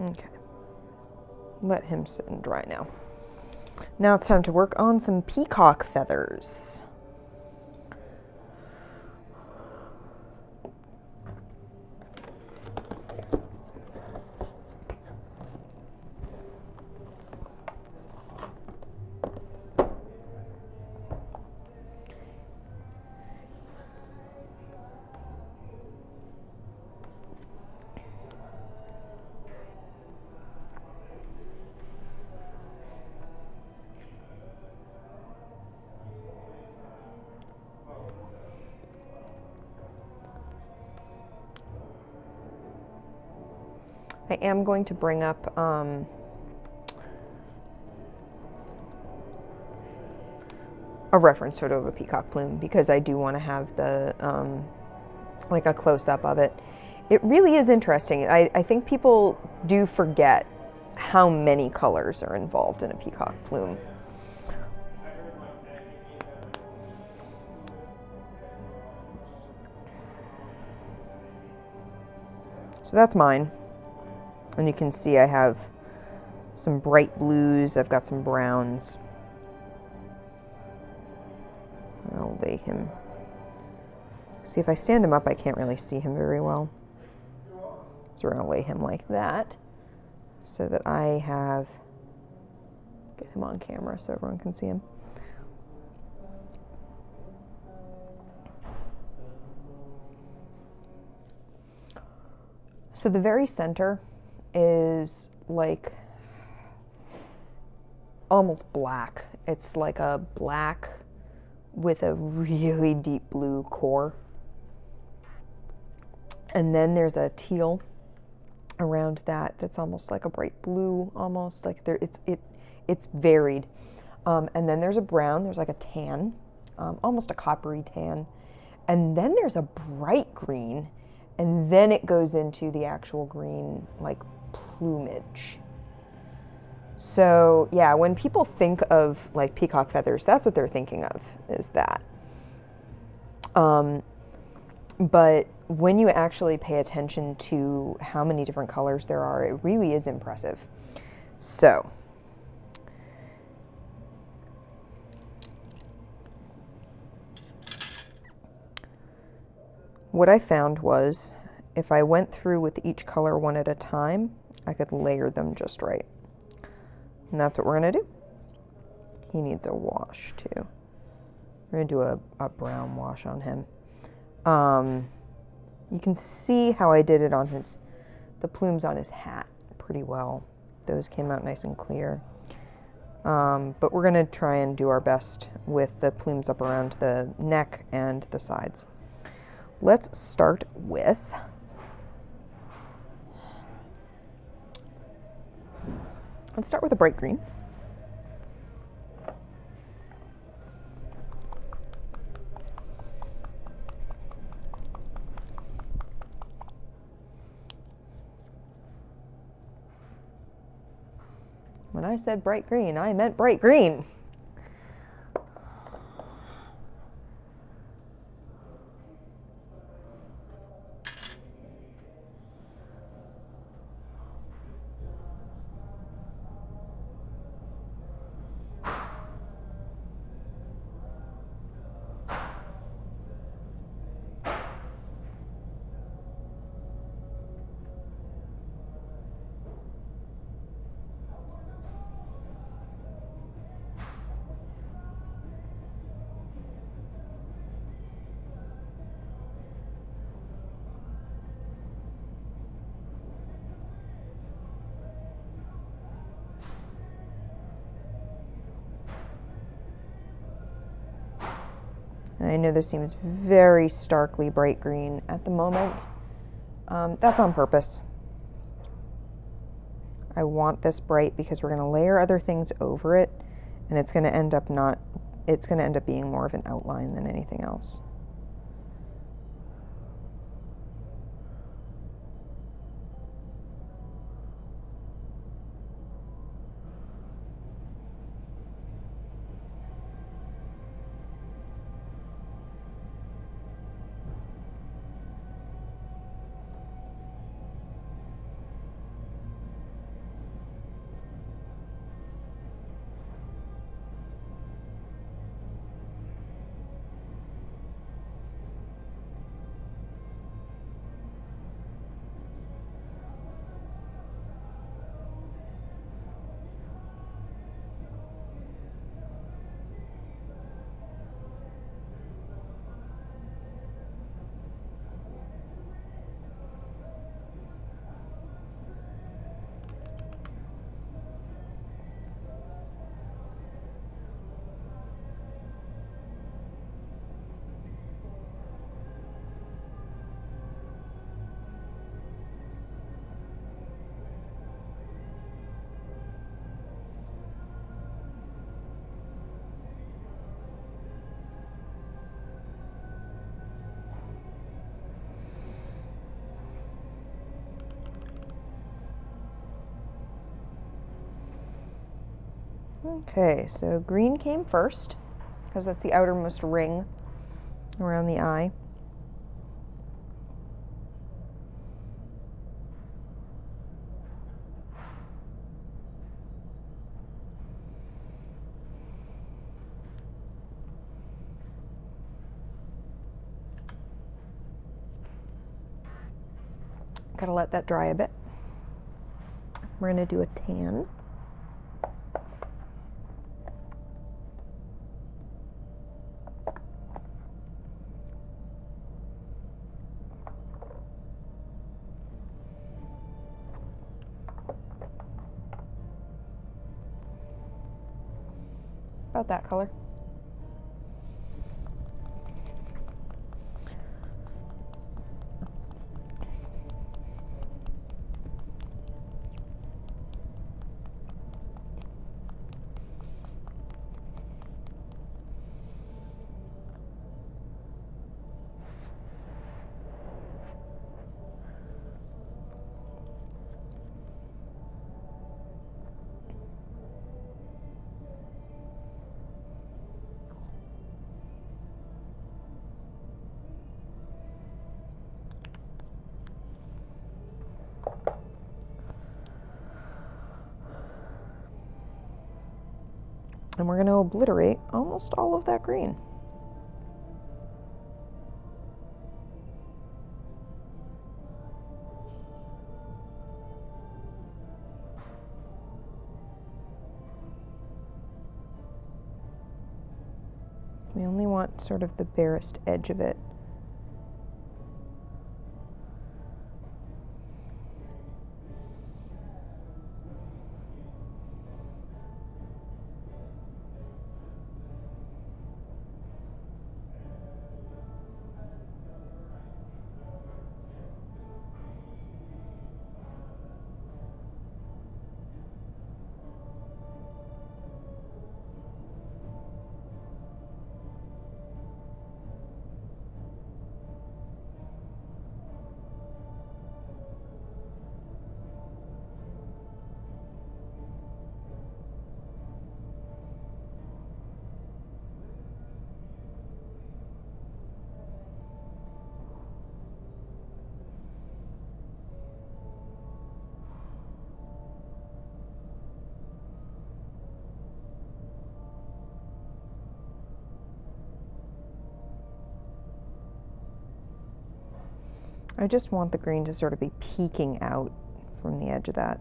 Okay. Let him sit and dry now. Now it's time to work on some peacock feathers. I am going to bring up a reference photo of a peacock plume because I do want to have the like a close-up of it. It really is interesting. I think people do forget how many colors are involved in a peacock plume. So that's mine. And you can see I have some bright blues, I've got some browns. I'll lay him. See, if I stand him up, I can't really see him very well. So we're gonna lay him like that so that I have, get him on camera so everyone can see him. So the very center is like almost black. It's like a black with a really deep blue core. And then there's a teal around that that's almost like a bright blue, almost like there it's varied. And then there's a brown, there's like a tan, almost a coppery tan. And then there's a bright green, and then it goes into the actual green like plumage. So yeah, when people think of like peacock feathers, that's what they're thinking of, is that. But when you actually pay attention to how many different colors there are, it really is impressive. So what I found was if I went through with each color one at a time, I could layer them just right. And that's what we're gonna do. He needs a wash too. We're gonna do a brown wash on him. You can see how I did it on the plumes on his hat pretty well. Those came out nice and clear. But we're gonna try and do our best with the plumes up around the neck and the sides. Let's start with a bright green. When I said bright green, I meant bright green. I know this seems very starkly bright green at the moment. That's on purpose. I want this bright because we're going to layer other things over it, and it's going to end up being more of an outline than anything else. Okay, so green came first because that's the outermost ring around the eye. Gotta let that dry a bit. We're gonna do a tan. About that color. And we're going to obliterate almost all of that green. We only want sort of the barest edge of it. I just want the green to sort of be peeking out from the edge of that.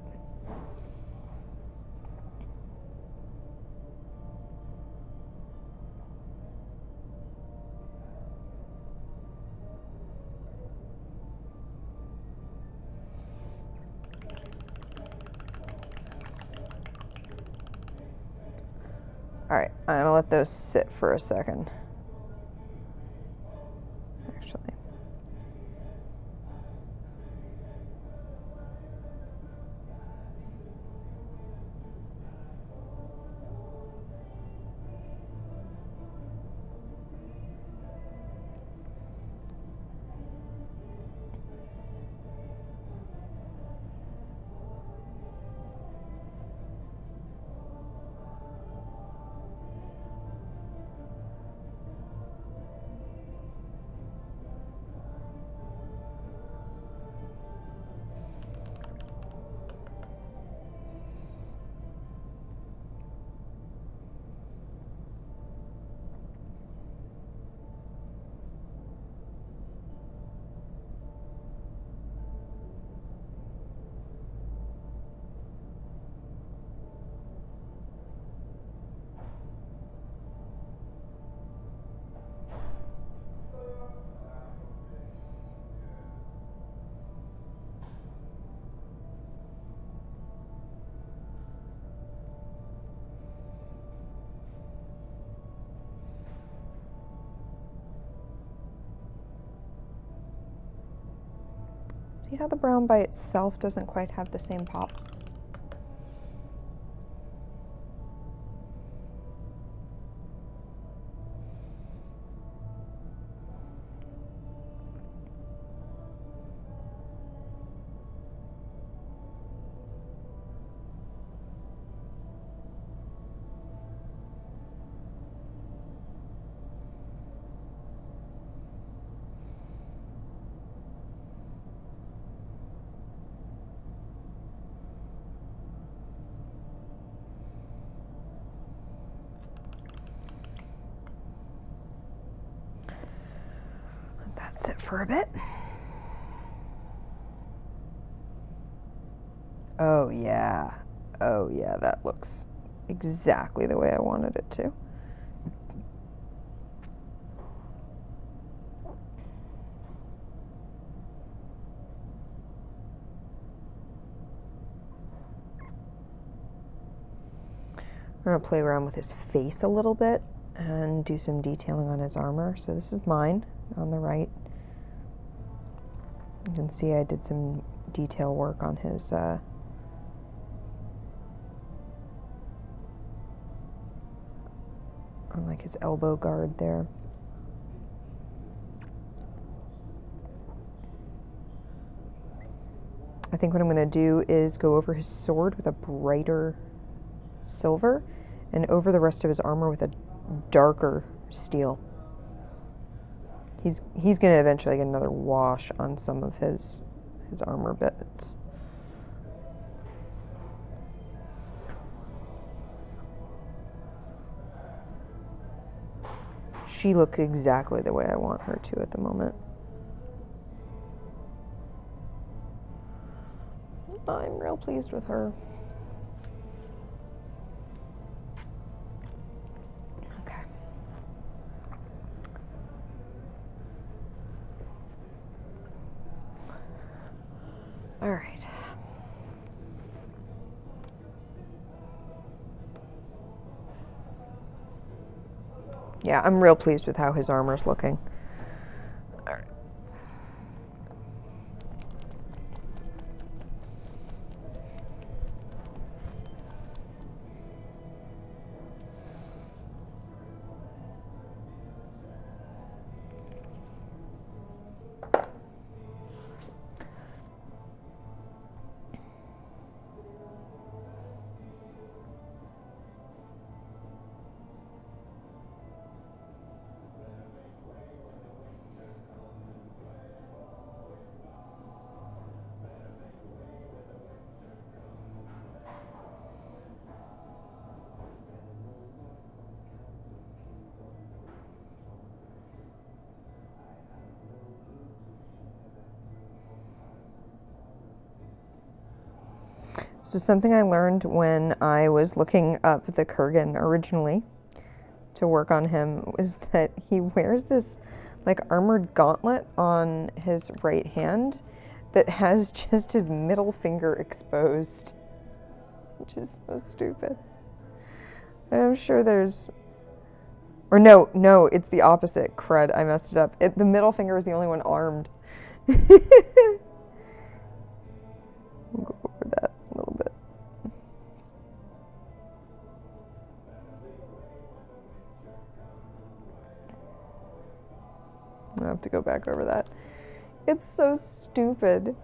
All right, I'm gonna let those sit for a second. Actually. See how the brown by itself doesn't quite have the same pop? That's it for a bit. Oh yeah. Oh yeah, that looks exactly the way I wanted it to. I'm going to play around with his face a little bit and do some detailing on his armor. So this is mine on the right. You can see I did some detail work on his on like his elbow guard there. I think what I'm going to do is go over his sword with a brighter silver and over the rest of his armor with a darker steel. He's going to eventually get another wash on some of his armor bits. She looks exactly the way I want her to at the moment. I'm real pleased with her. Okay. Yeah, I'm real pleased with how his armor's looking. All right. So something I learned when I was looking up the Kurgan originally to work on him was that he wears this like armored gauntlet on his right hand that has just his middle finger exposed, which is so stupid. And I'm sure there's, or no, it's the opposite. Crud, I messed it up. The middle finger is the only one armed. We'll go over that a little bit. I'll have to go back over that. It's so stupid.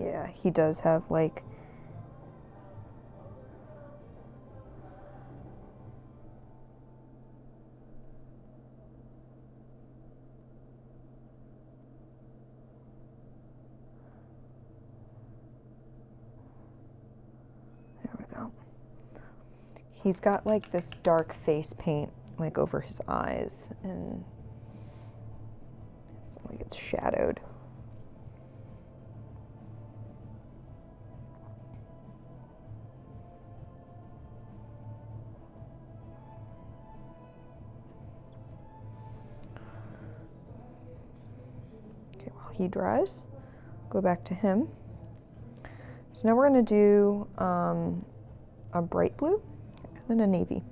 Yeah, he does have like he's got like this dark face paint like over his eyes, and it's like it's shadowed. Okay, while he dries, go back to him. So now we're going to do a bright blue and then a navy.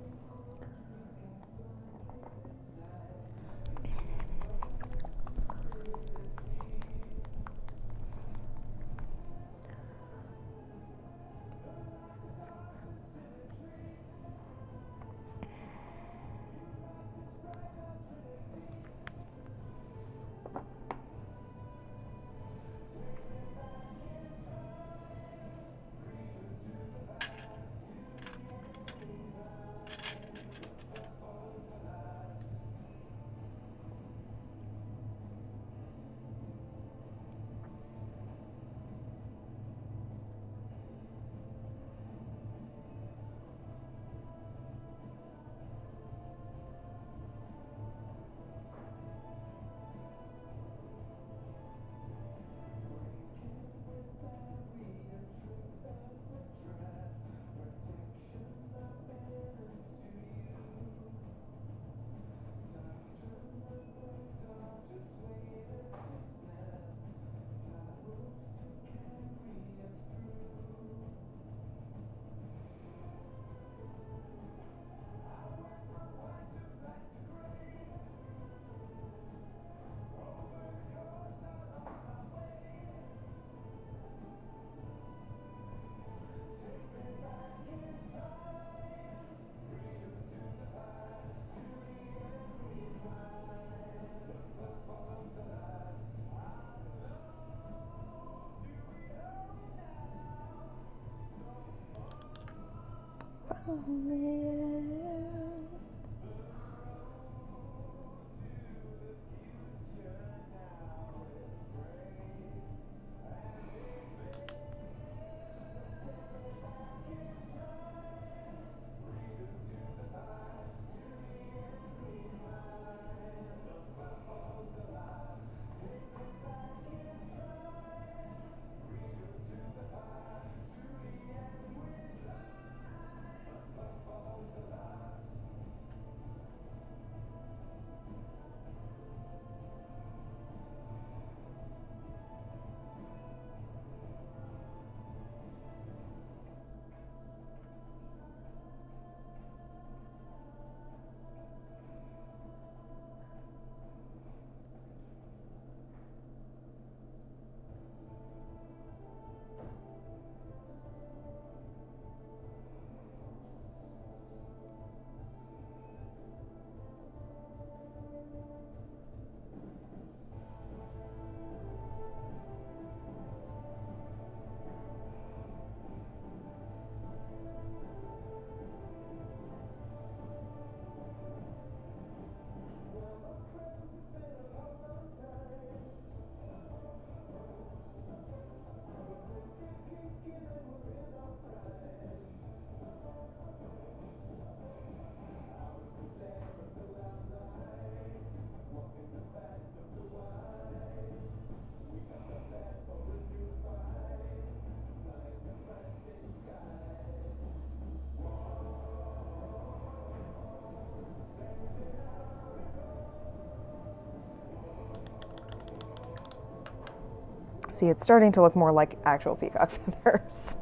See, it's starting to look more like actual peacock feathers.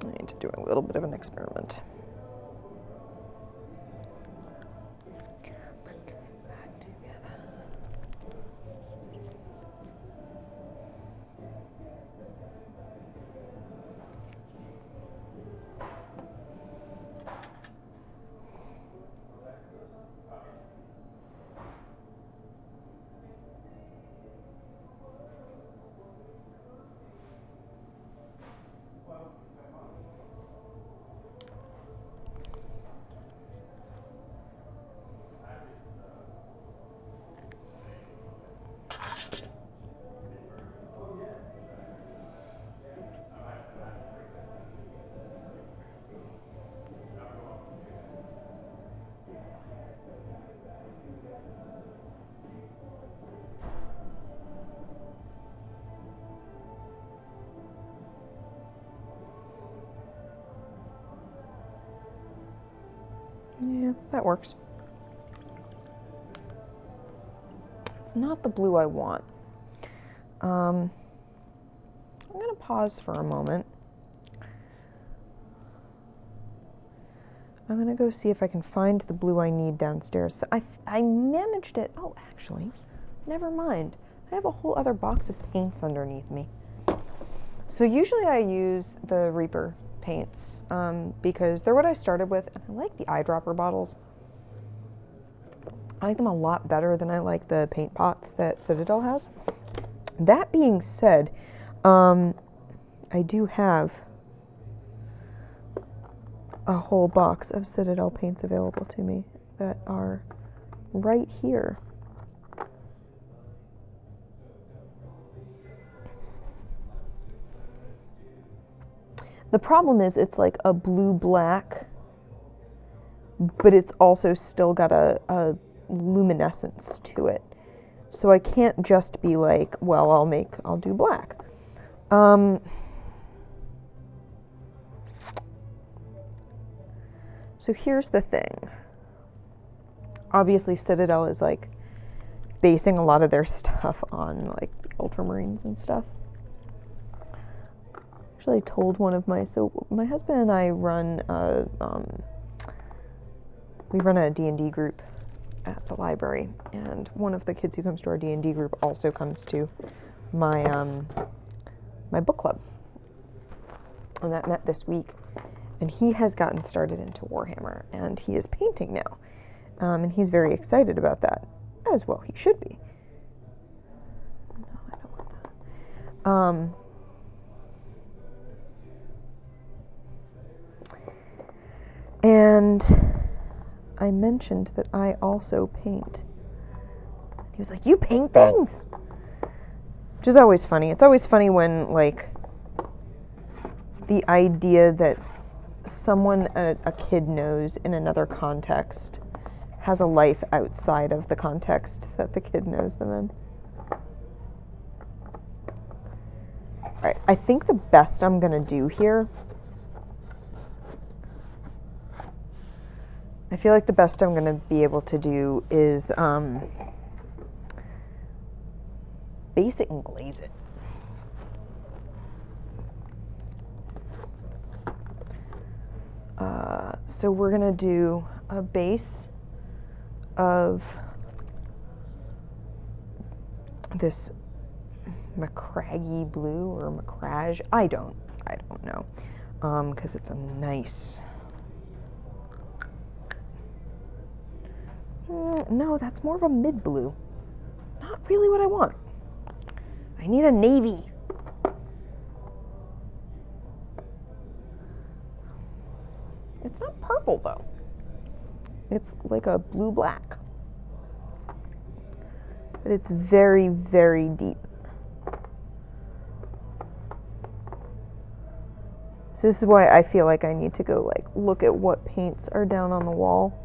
I need to do a little bit of an experiment. Yeah, that works. It's not the blue I want. I'm going to pause for a moment. I'm going to go see if I can find the blue I need downstairs. So I managed it. Oh, actually, never mind. I have a whole other box of paints underneath me. So usually I use the Reaper paints because they're what I started with. And I like the eyedropper bottles. I like them a lot better than I like the paint pots that Citadel has. That being said, I do have a whole box of Citadel paints available to me that are right here. The problem is it's like a blue-black, but it's also still got a luminescence to it. So I can't just be like, well, I'll do black. So here's the thing. Obviously, Citadel is like basing a lot of their stuff on like the Ultramarines and stuff. Actually, I told one of so my husband and I run we run a D&D group at the library, and one of the kids who comes to our D&D group also comes to my my book club, and that met this week. And he has gotten started into Warhammer, and he is painting now, and he's very excited about that, as well he should be. No, I don't want that. And I mentioned that I also paint. He was like, "You paint things?" Which is always funny. It's always funny when, like, the idea that someone a kid knows in another context has a life outside of the context that the kid knows them in. All right, I think the best I'm gonna do here, I feel like the best I'm gonna be able to do is base it and glaze it. So we're gonna do a base of this macraggy blue or macrage. I don't know, because it's a nice. No, that's more of a mid blue. Not really what I want. I need a navy. It's not purple though. It's like a blue-black. But it's very, very deep. So this is why I feel like I need to go like look at what paints are down on the wall.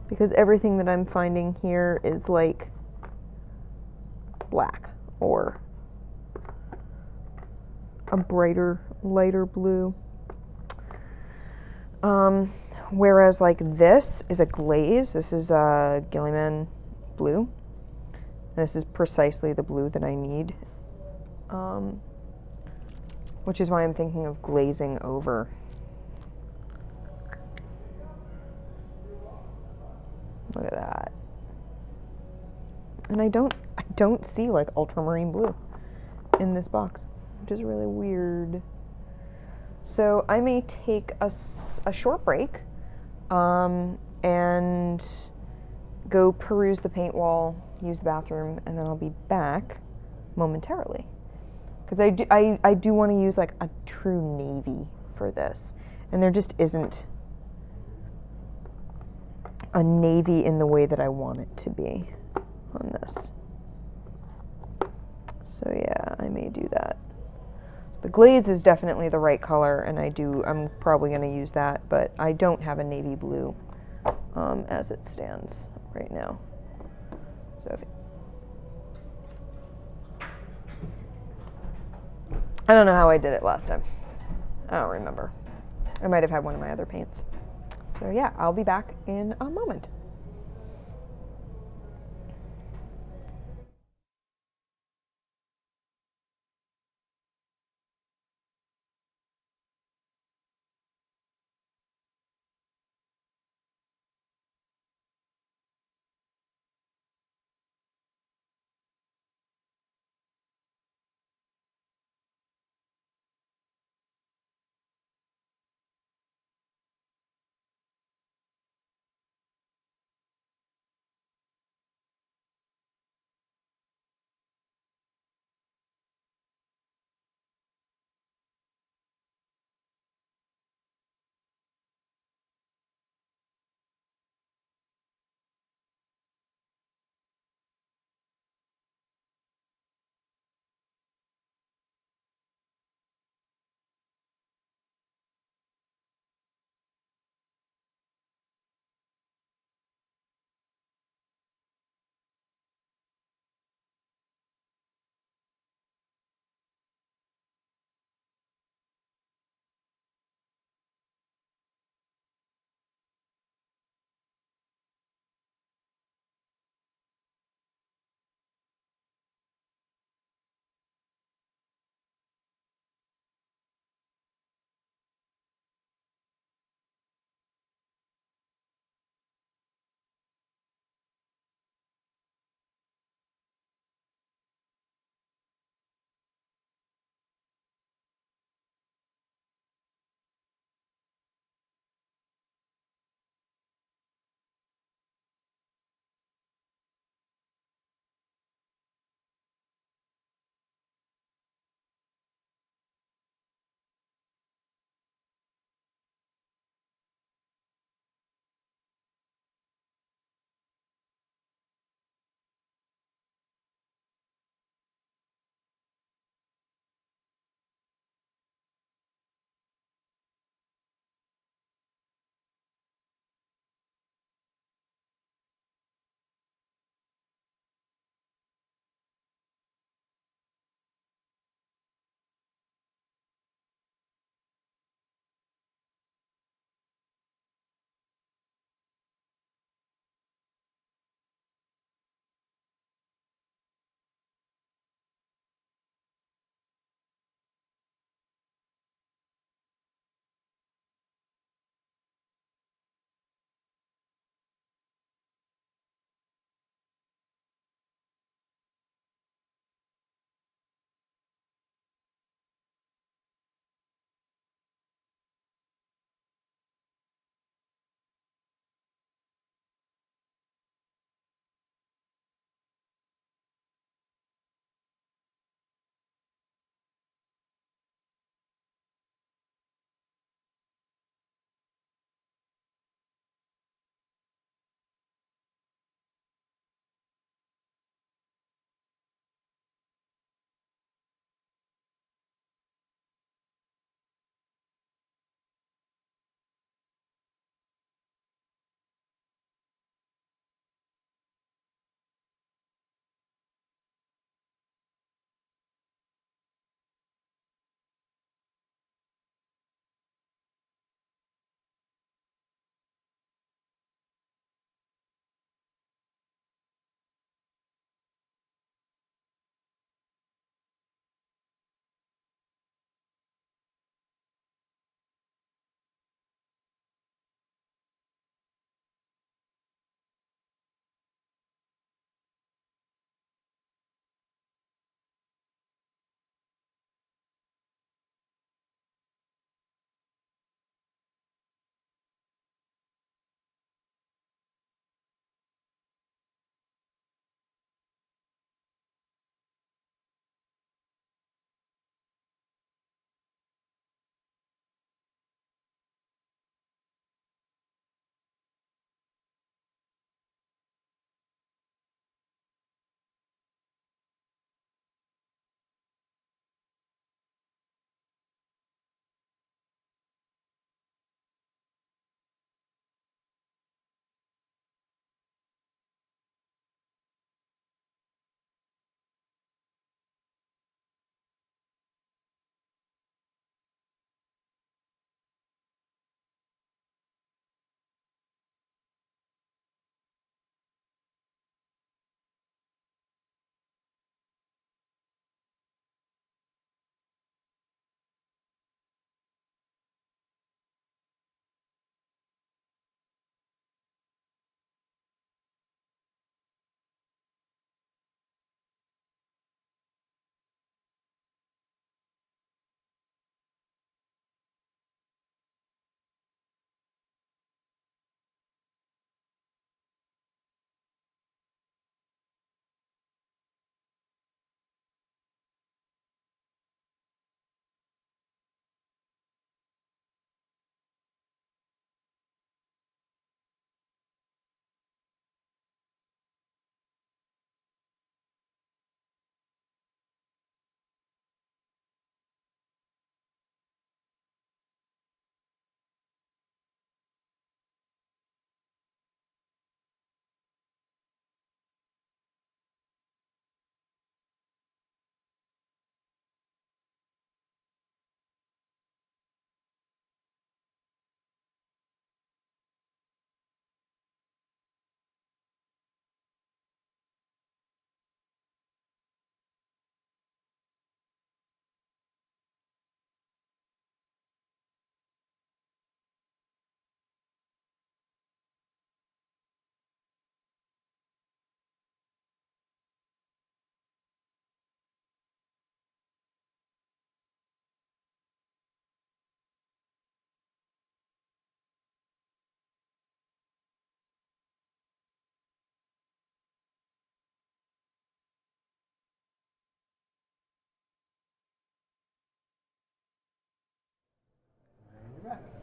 Because everything that I'm finding here is like black or a brighter, lighter blue. Whereas like this is a glaze. This is a Gilliman blue. This is precisely the blue that I need, which is why I'm thinking of glazing over. Look at that. And I don't see like ultramarine blue in this box, which is really weird. So I may take a short break and go peruse the paint wall, use the bathroom, and then I'll be back momentarily. Because I do want to use like a true navy for this. And there just isn't a navy in the way that I want it to be on this. So yeah, I may do that. The glaze is definitely the right color, and I'm probably going to use that, but I don't have a navy blue as it stands right now. So I don't know how I did it last time. I don't remember. I might have had one of my other paints. So yeah, I'll be back in a moment.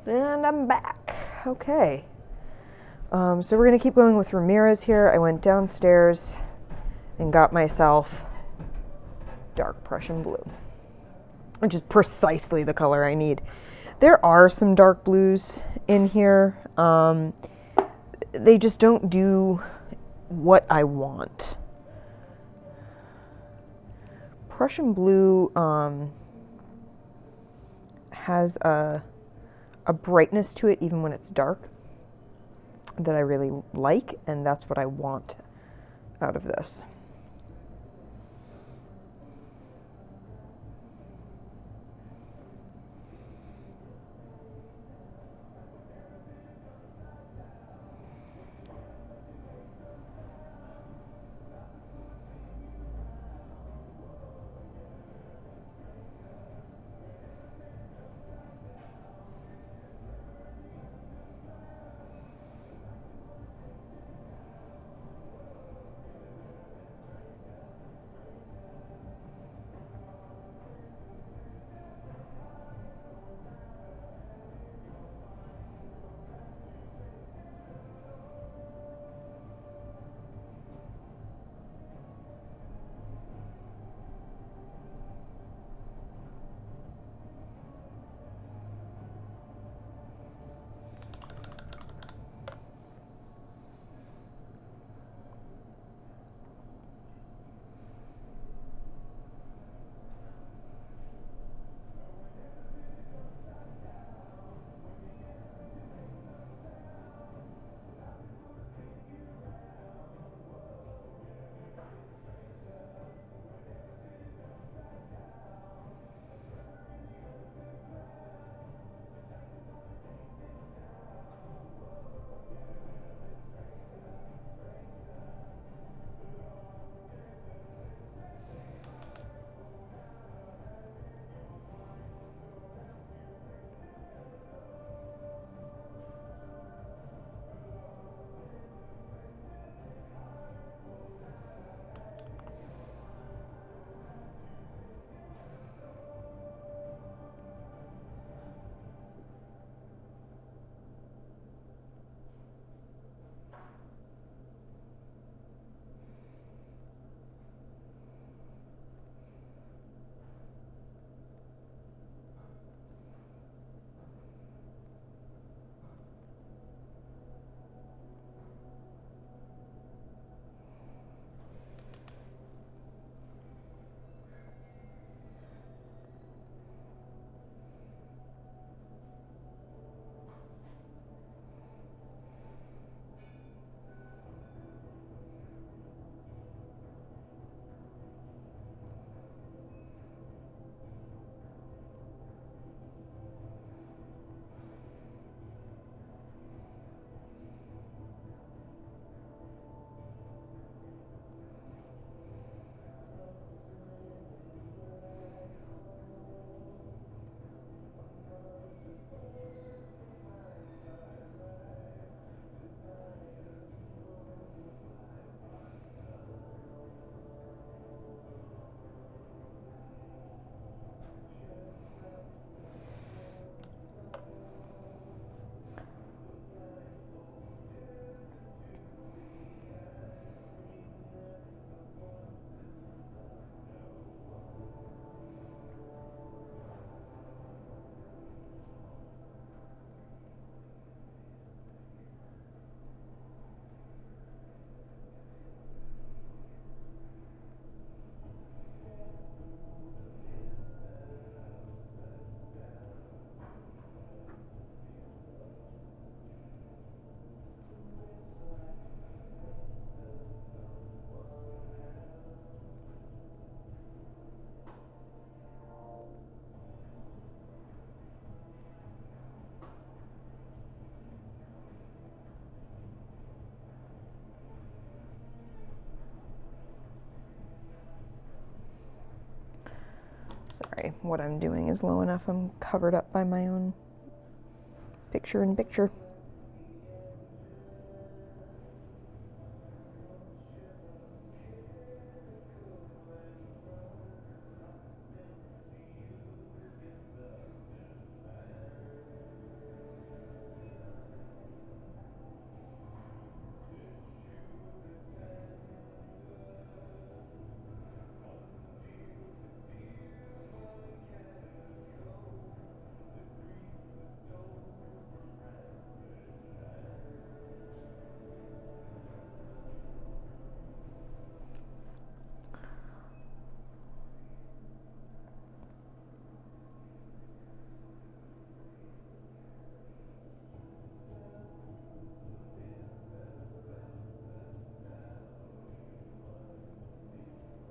And I'm back. Okay. So we're going to keep going with Ramirez here. I went downstairs and got myself dark Prussian blue, which is precisely the color I need. There are some dark blues in here. They just don't do what I want. Prussian blue has a brightness to it even when it's dark that I really like, and that's what I want out of this. Sorry, what I'm doing is low enough. I'm covered up by my own picture-in-picture.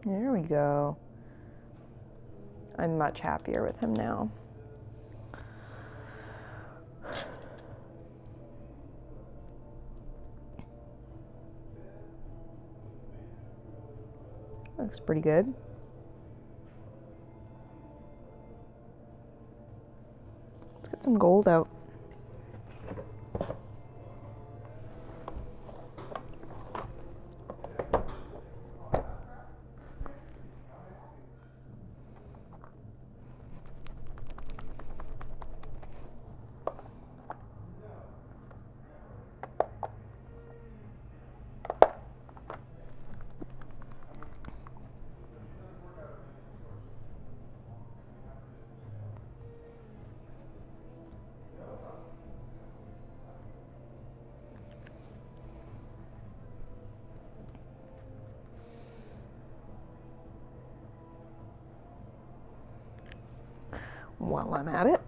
There we go. I'm much happier with him now. Looks pretty good. Let's get some gold out. While I'm at it,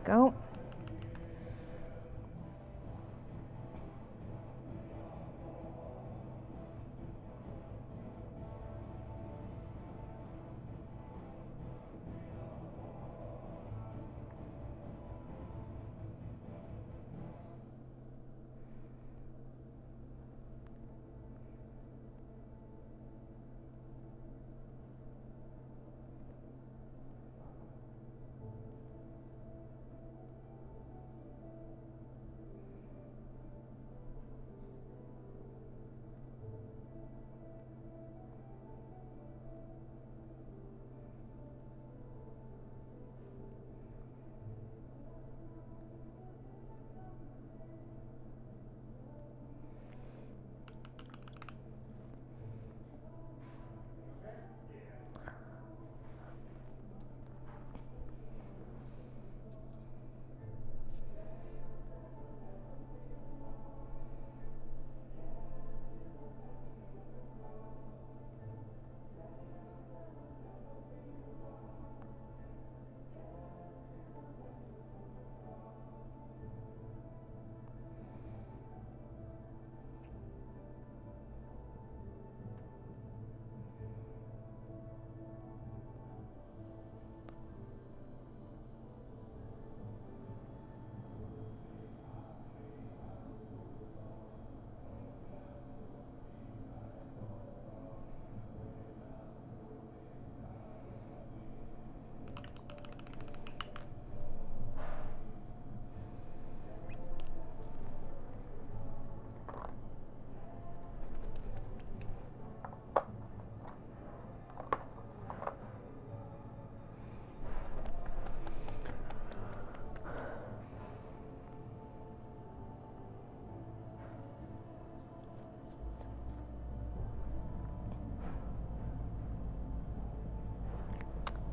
go.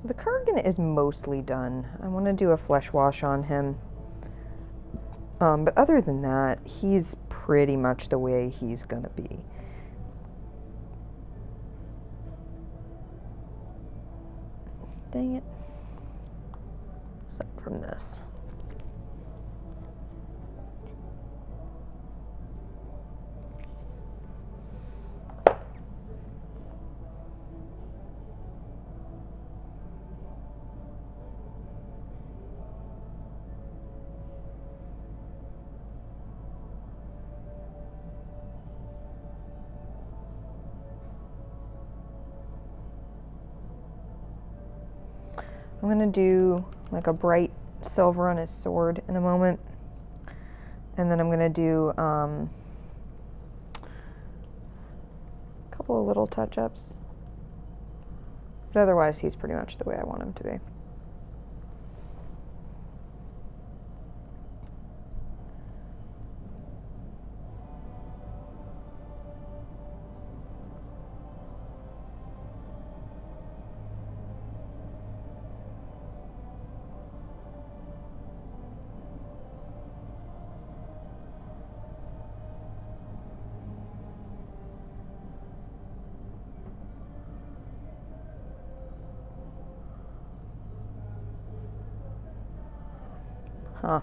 The Kurgan is mostly done. I want to do a flesh wash on him. But other than that, he's pretty much the way he's gonna be. Dang it. Aside from this. I'm gonna do like a bright silver on his sword in a moment. And then I'm gonna do a couple of little touch-ups. But otherwise he's pretty much the way I want him to be. Huh.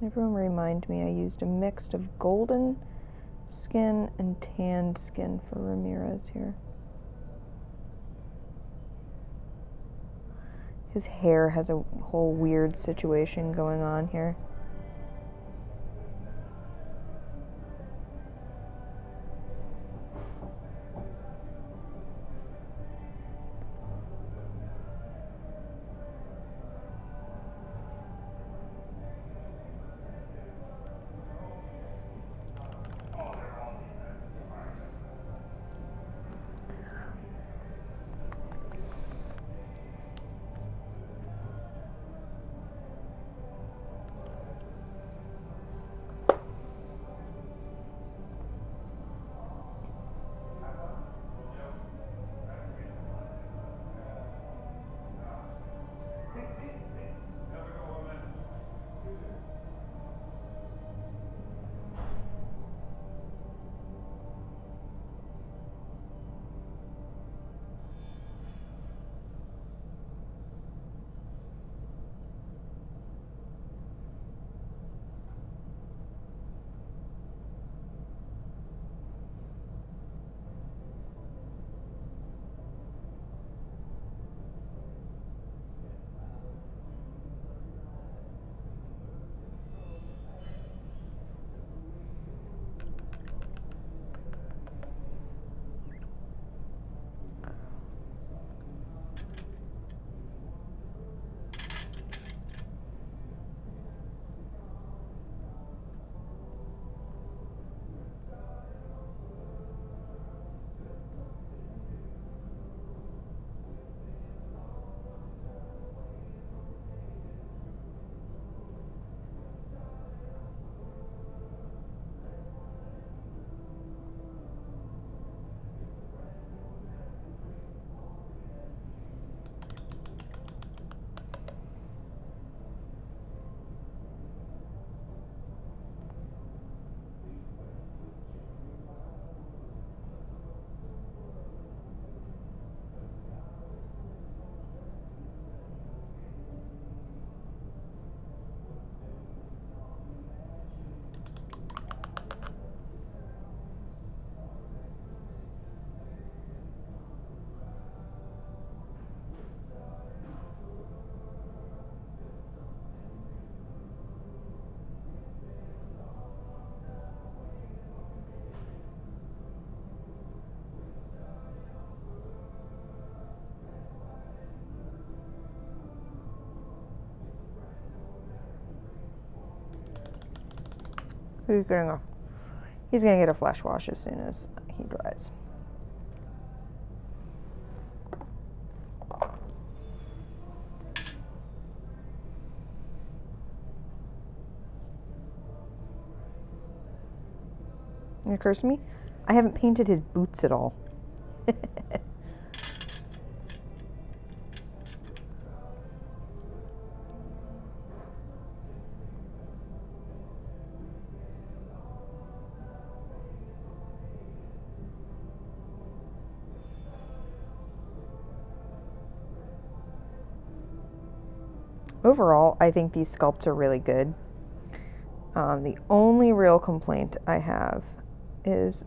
Everyone remind me I used a mix of golden skin and tanned skin for Ramirez here. His hair has a whole weird situation going on here. He's gonna get a flesh wash as soon as he dries. It occurs to me, I haven't painted his boots at all. Overall, I think these sculpts are really good. The only real complaint I have is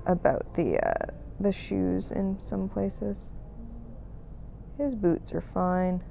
about the shoes in some places. His boots are fine.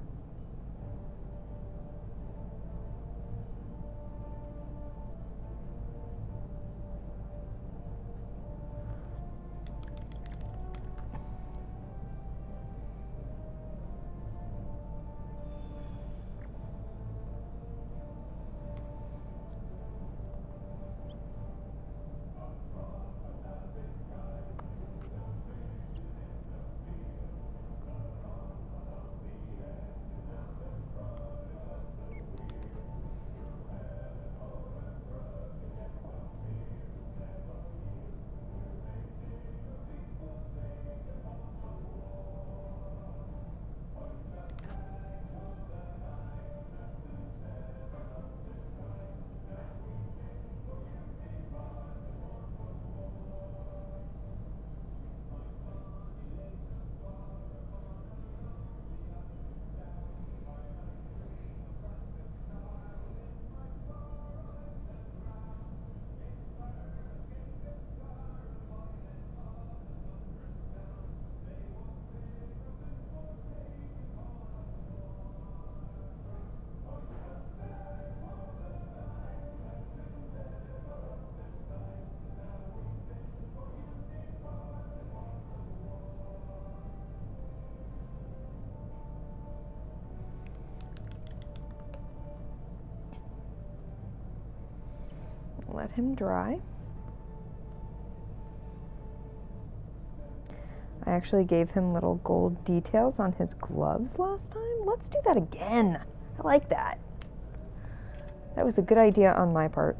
let him dry. I actually gave him little gold details on his gloves last time. Let's do that again. I like that. That was a good idea on my part.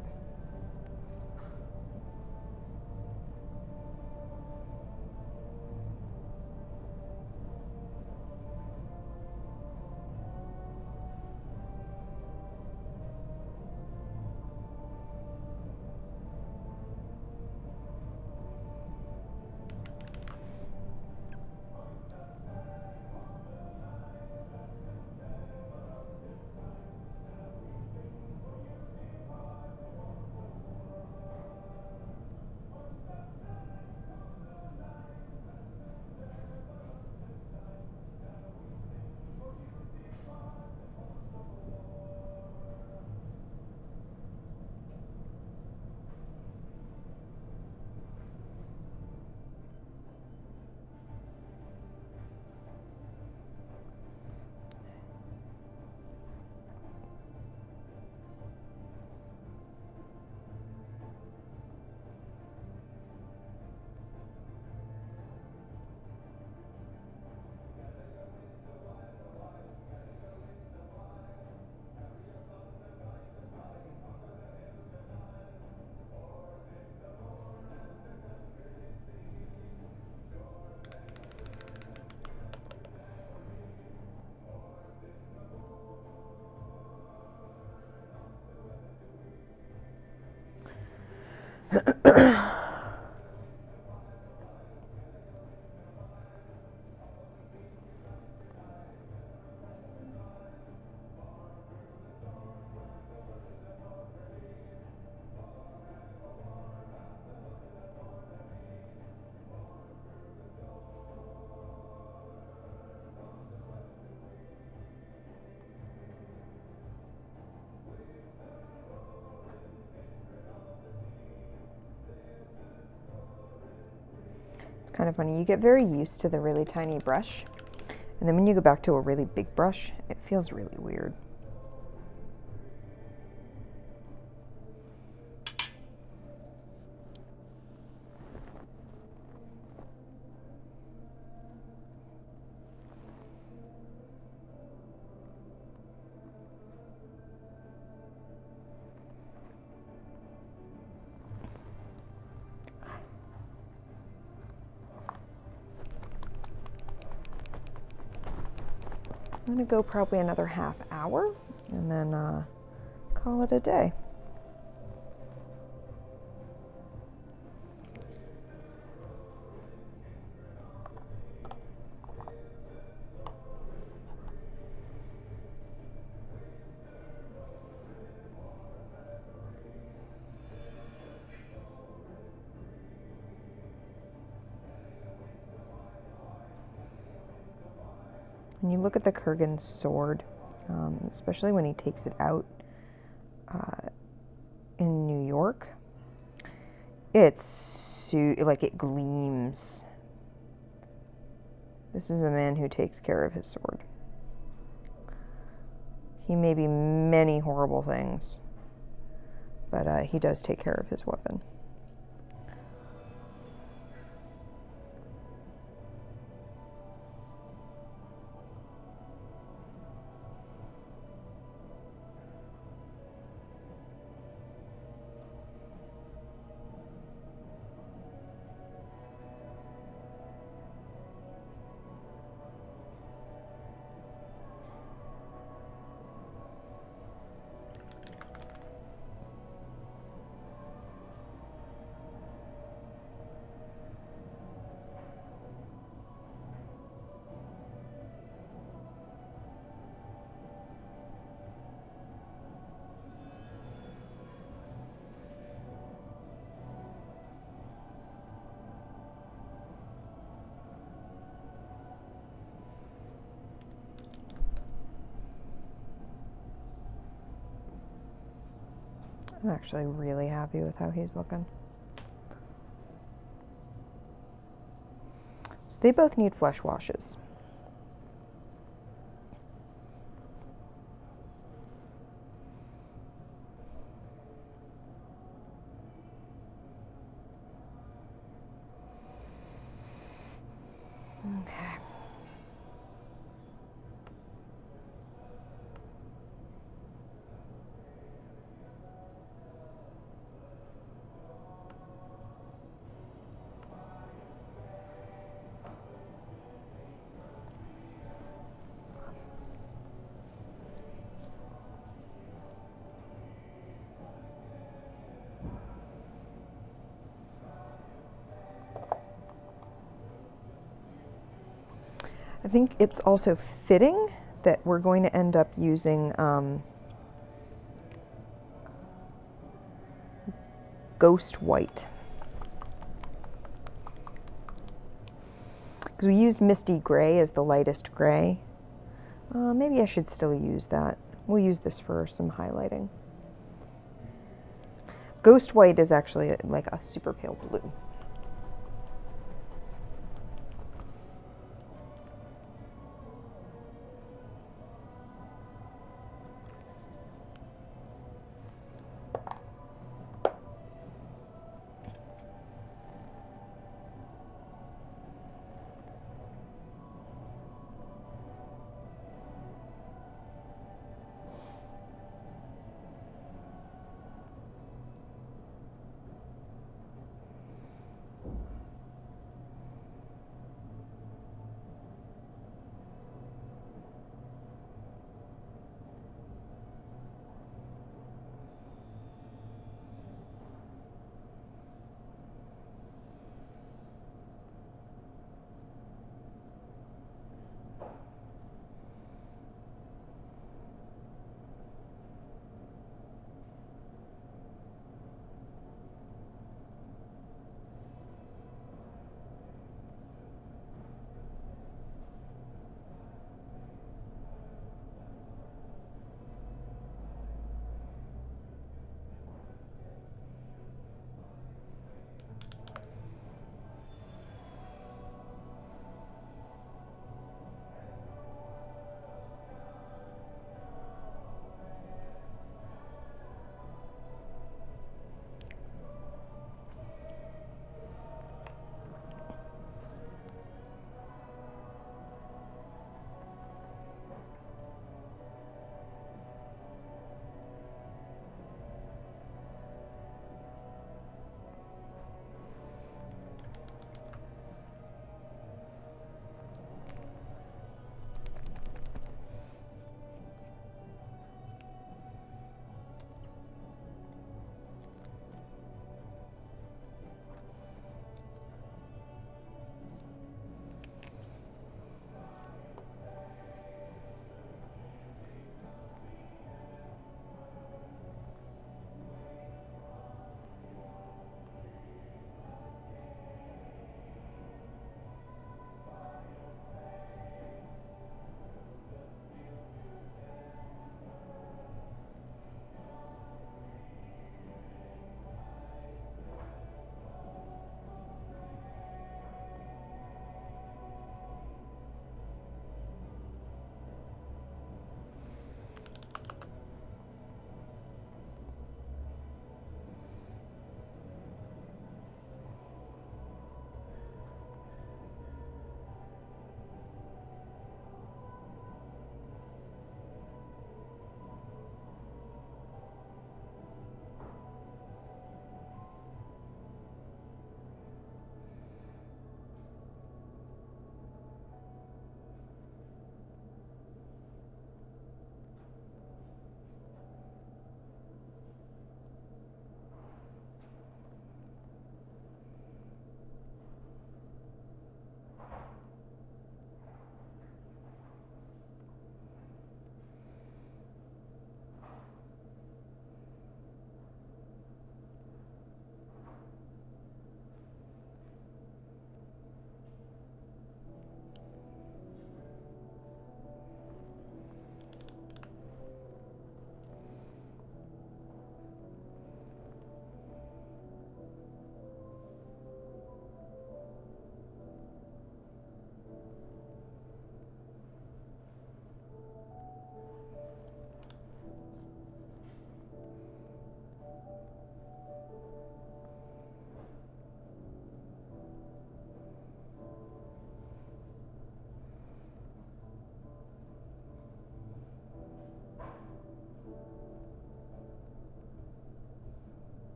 Kind of funny. You get very used to the really tiny brush, and then when you go back to a really big brush, it feels really weird. I'm going to go probably another half hour and then call it a day. When you look at the Kurgan's sword, especially when he takes it out in New York, like it gleams. This is a man who takes care of his sword. He may be many horrible things, but he does take care of his weapon. I'm actually really happy with how he's looking. So they both need flesh washes. I think it's also fitting that we're going to end up using ghost white. Because we used misty gray as the lightest gray. Maybe I should still use that. We'll use this for some highlighting. Ghost white is actually like a super pale blue.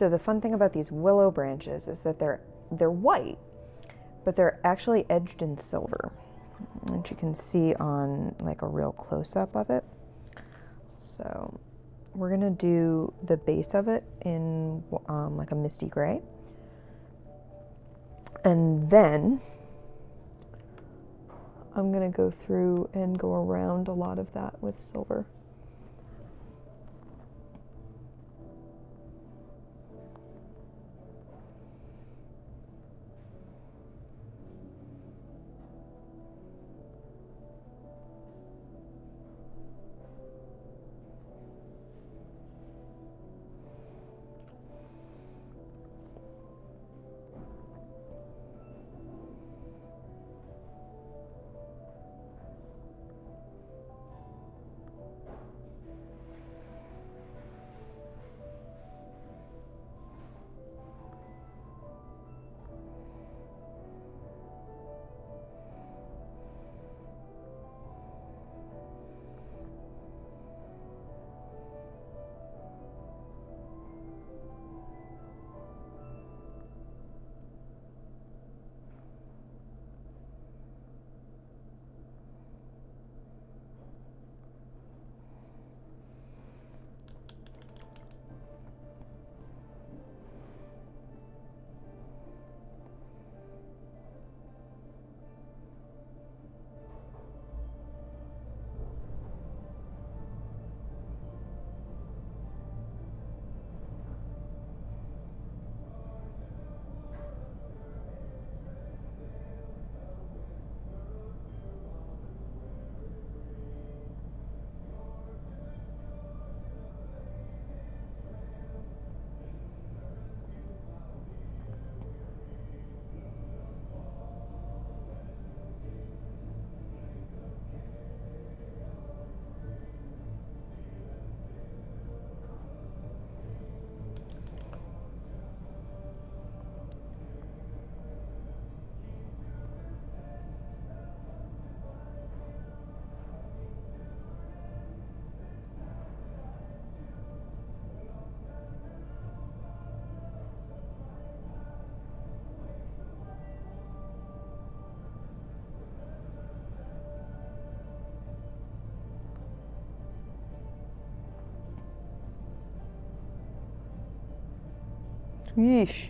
So the fun thing about these willow branches is that they're white, but they're actually edged in silver, and you can see on like a real close-up of it. So we're gonna do the base of it in like a misty gray, and then I'm gonna go through and go around a lot of that with silver. Yeesh.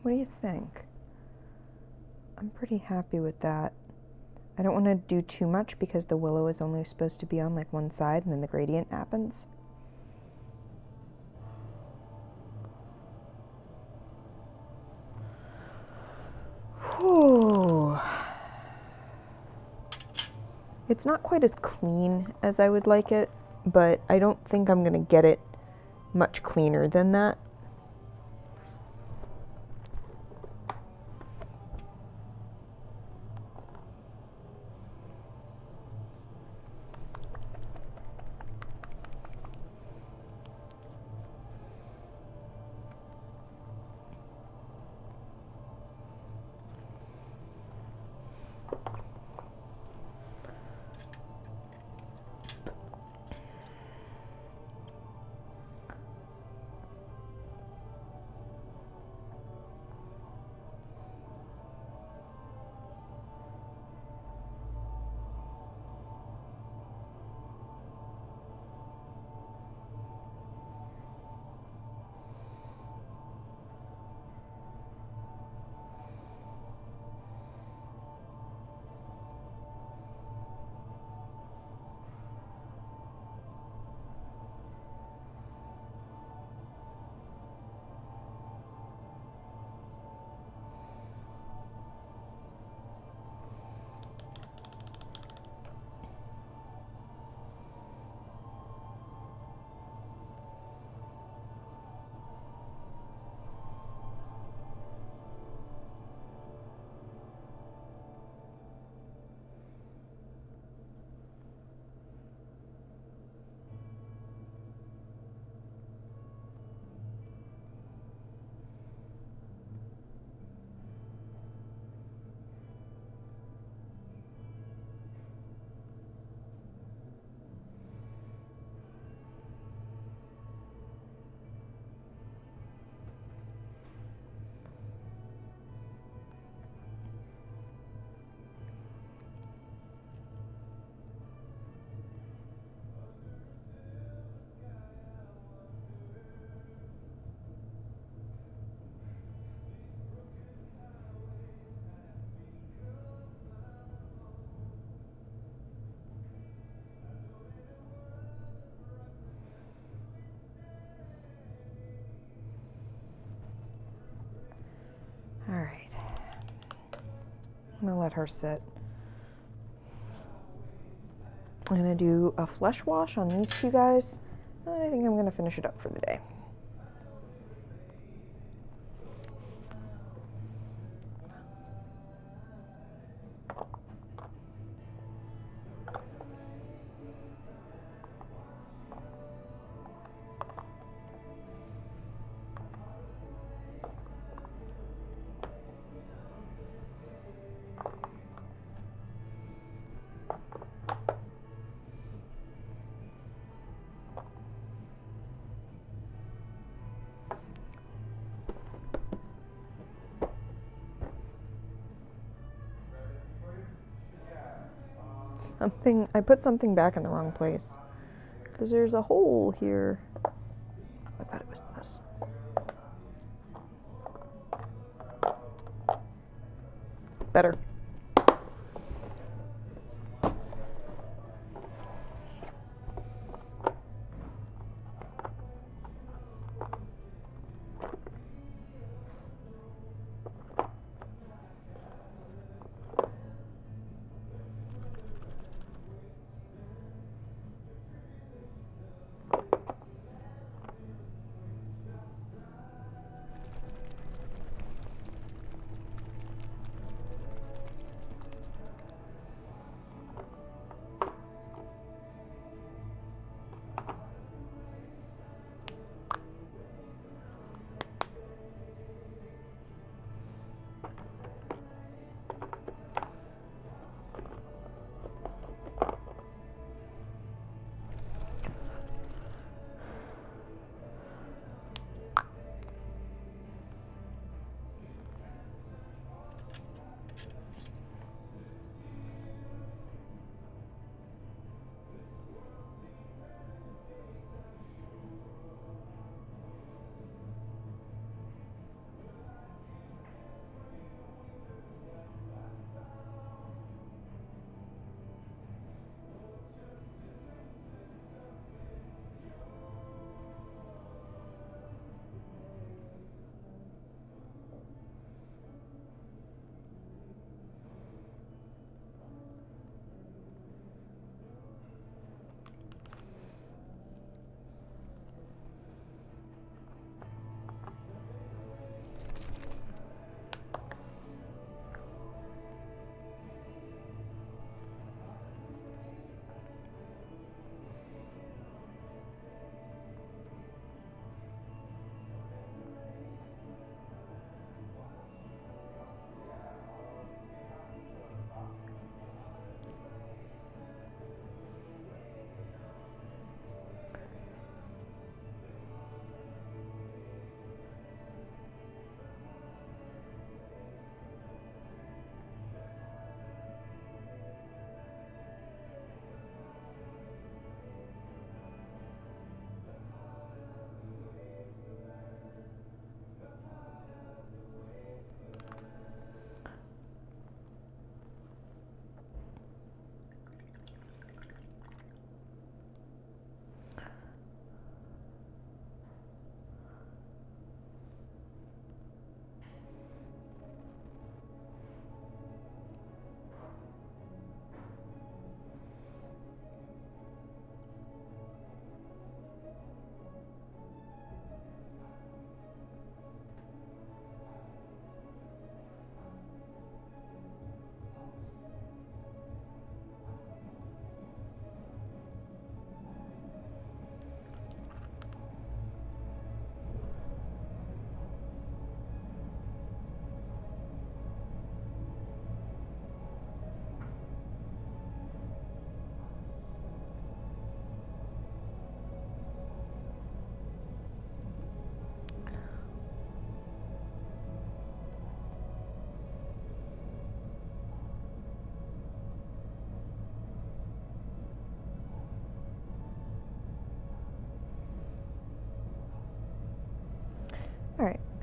What do you think? I'm pretty happy with that. I don't want to do too much because the willow is only supposed to be on like one side and then the gradient happens. Whew. It's not quite as clean as I would like it, but I don't think I'm going to get it much cleaner than that. All right, I'm gonna let her sit. I'm gonna do a flesh wash on these two guys, and I think I'm gonna finish it up for the day. I put something back in the wrong place because there's a hole here. I thought it was this. Better.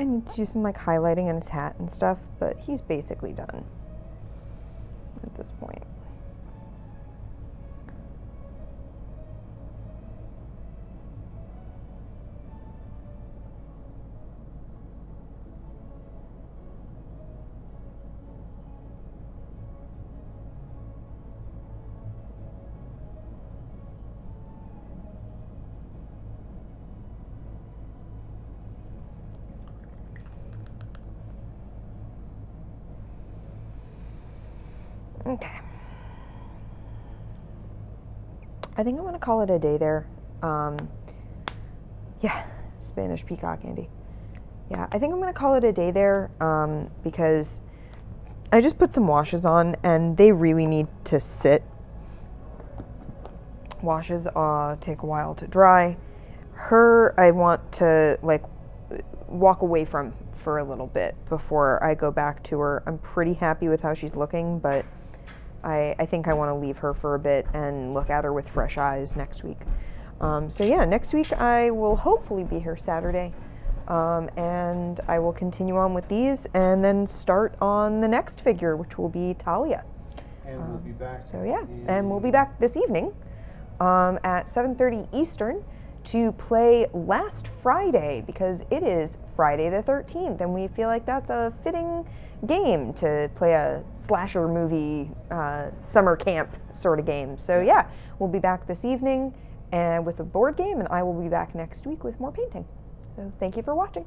I need to do some like highlighting on his hat and stuff, but he's basically done at this point. Okay. I think I'm going to call it a day there. Yeah, Spanish peacock, Andy. Yeah, I think I'm going to call it a day there because I just put some washes on and they really need to sit. Washes take a while to dry. Her, I want to like walk away from for a little bit before I go back to her. I'm pretty happy with how she's looking, but I think I want to leave her for a bit and look at her with fresh eyes next week. So yeah, next week I will hopefully be here Saturday, and I will continue on with these and then start on the next figure, which will be Talia. And we'll be back. So yeah, and we'll be back this evening at 7:30 Eastern to play Last Friday, because it is Friday the 13th, and we feel like that's a fitting game to play a slasher movie summer camp sort of game. So yeah, we'll be back this evening and with a board game, and I will be back next week with more painting. So thank you for watching.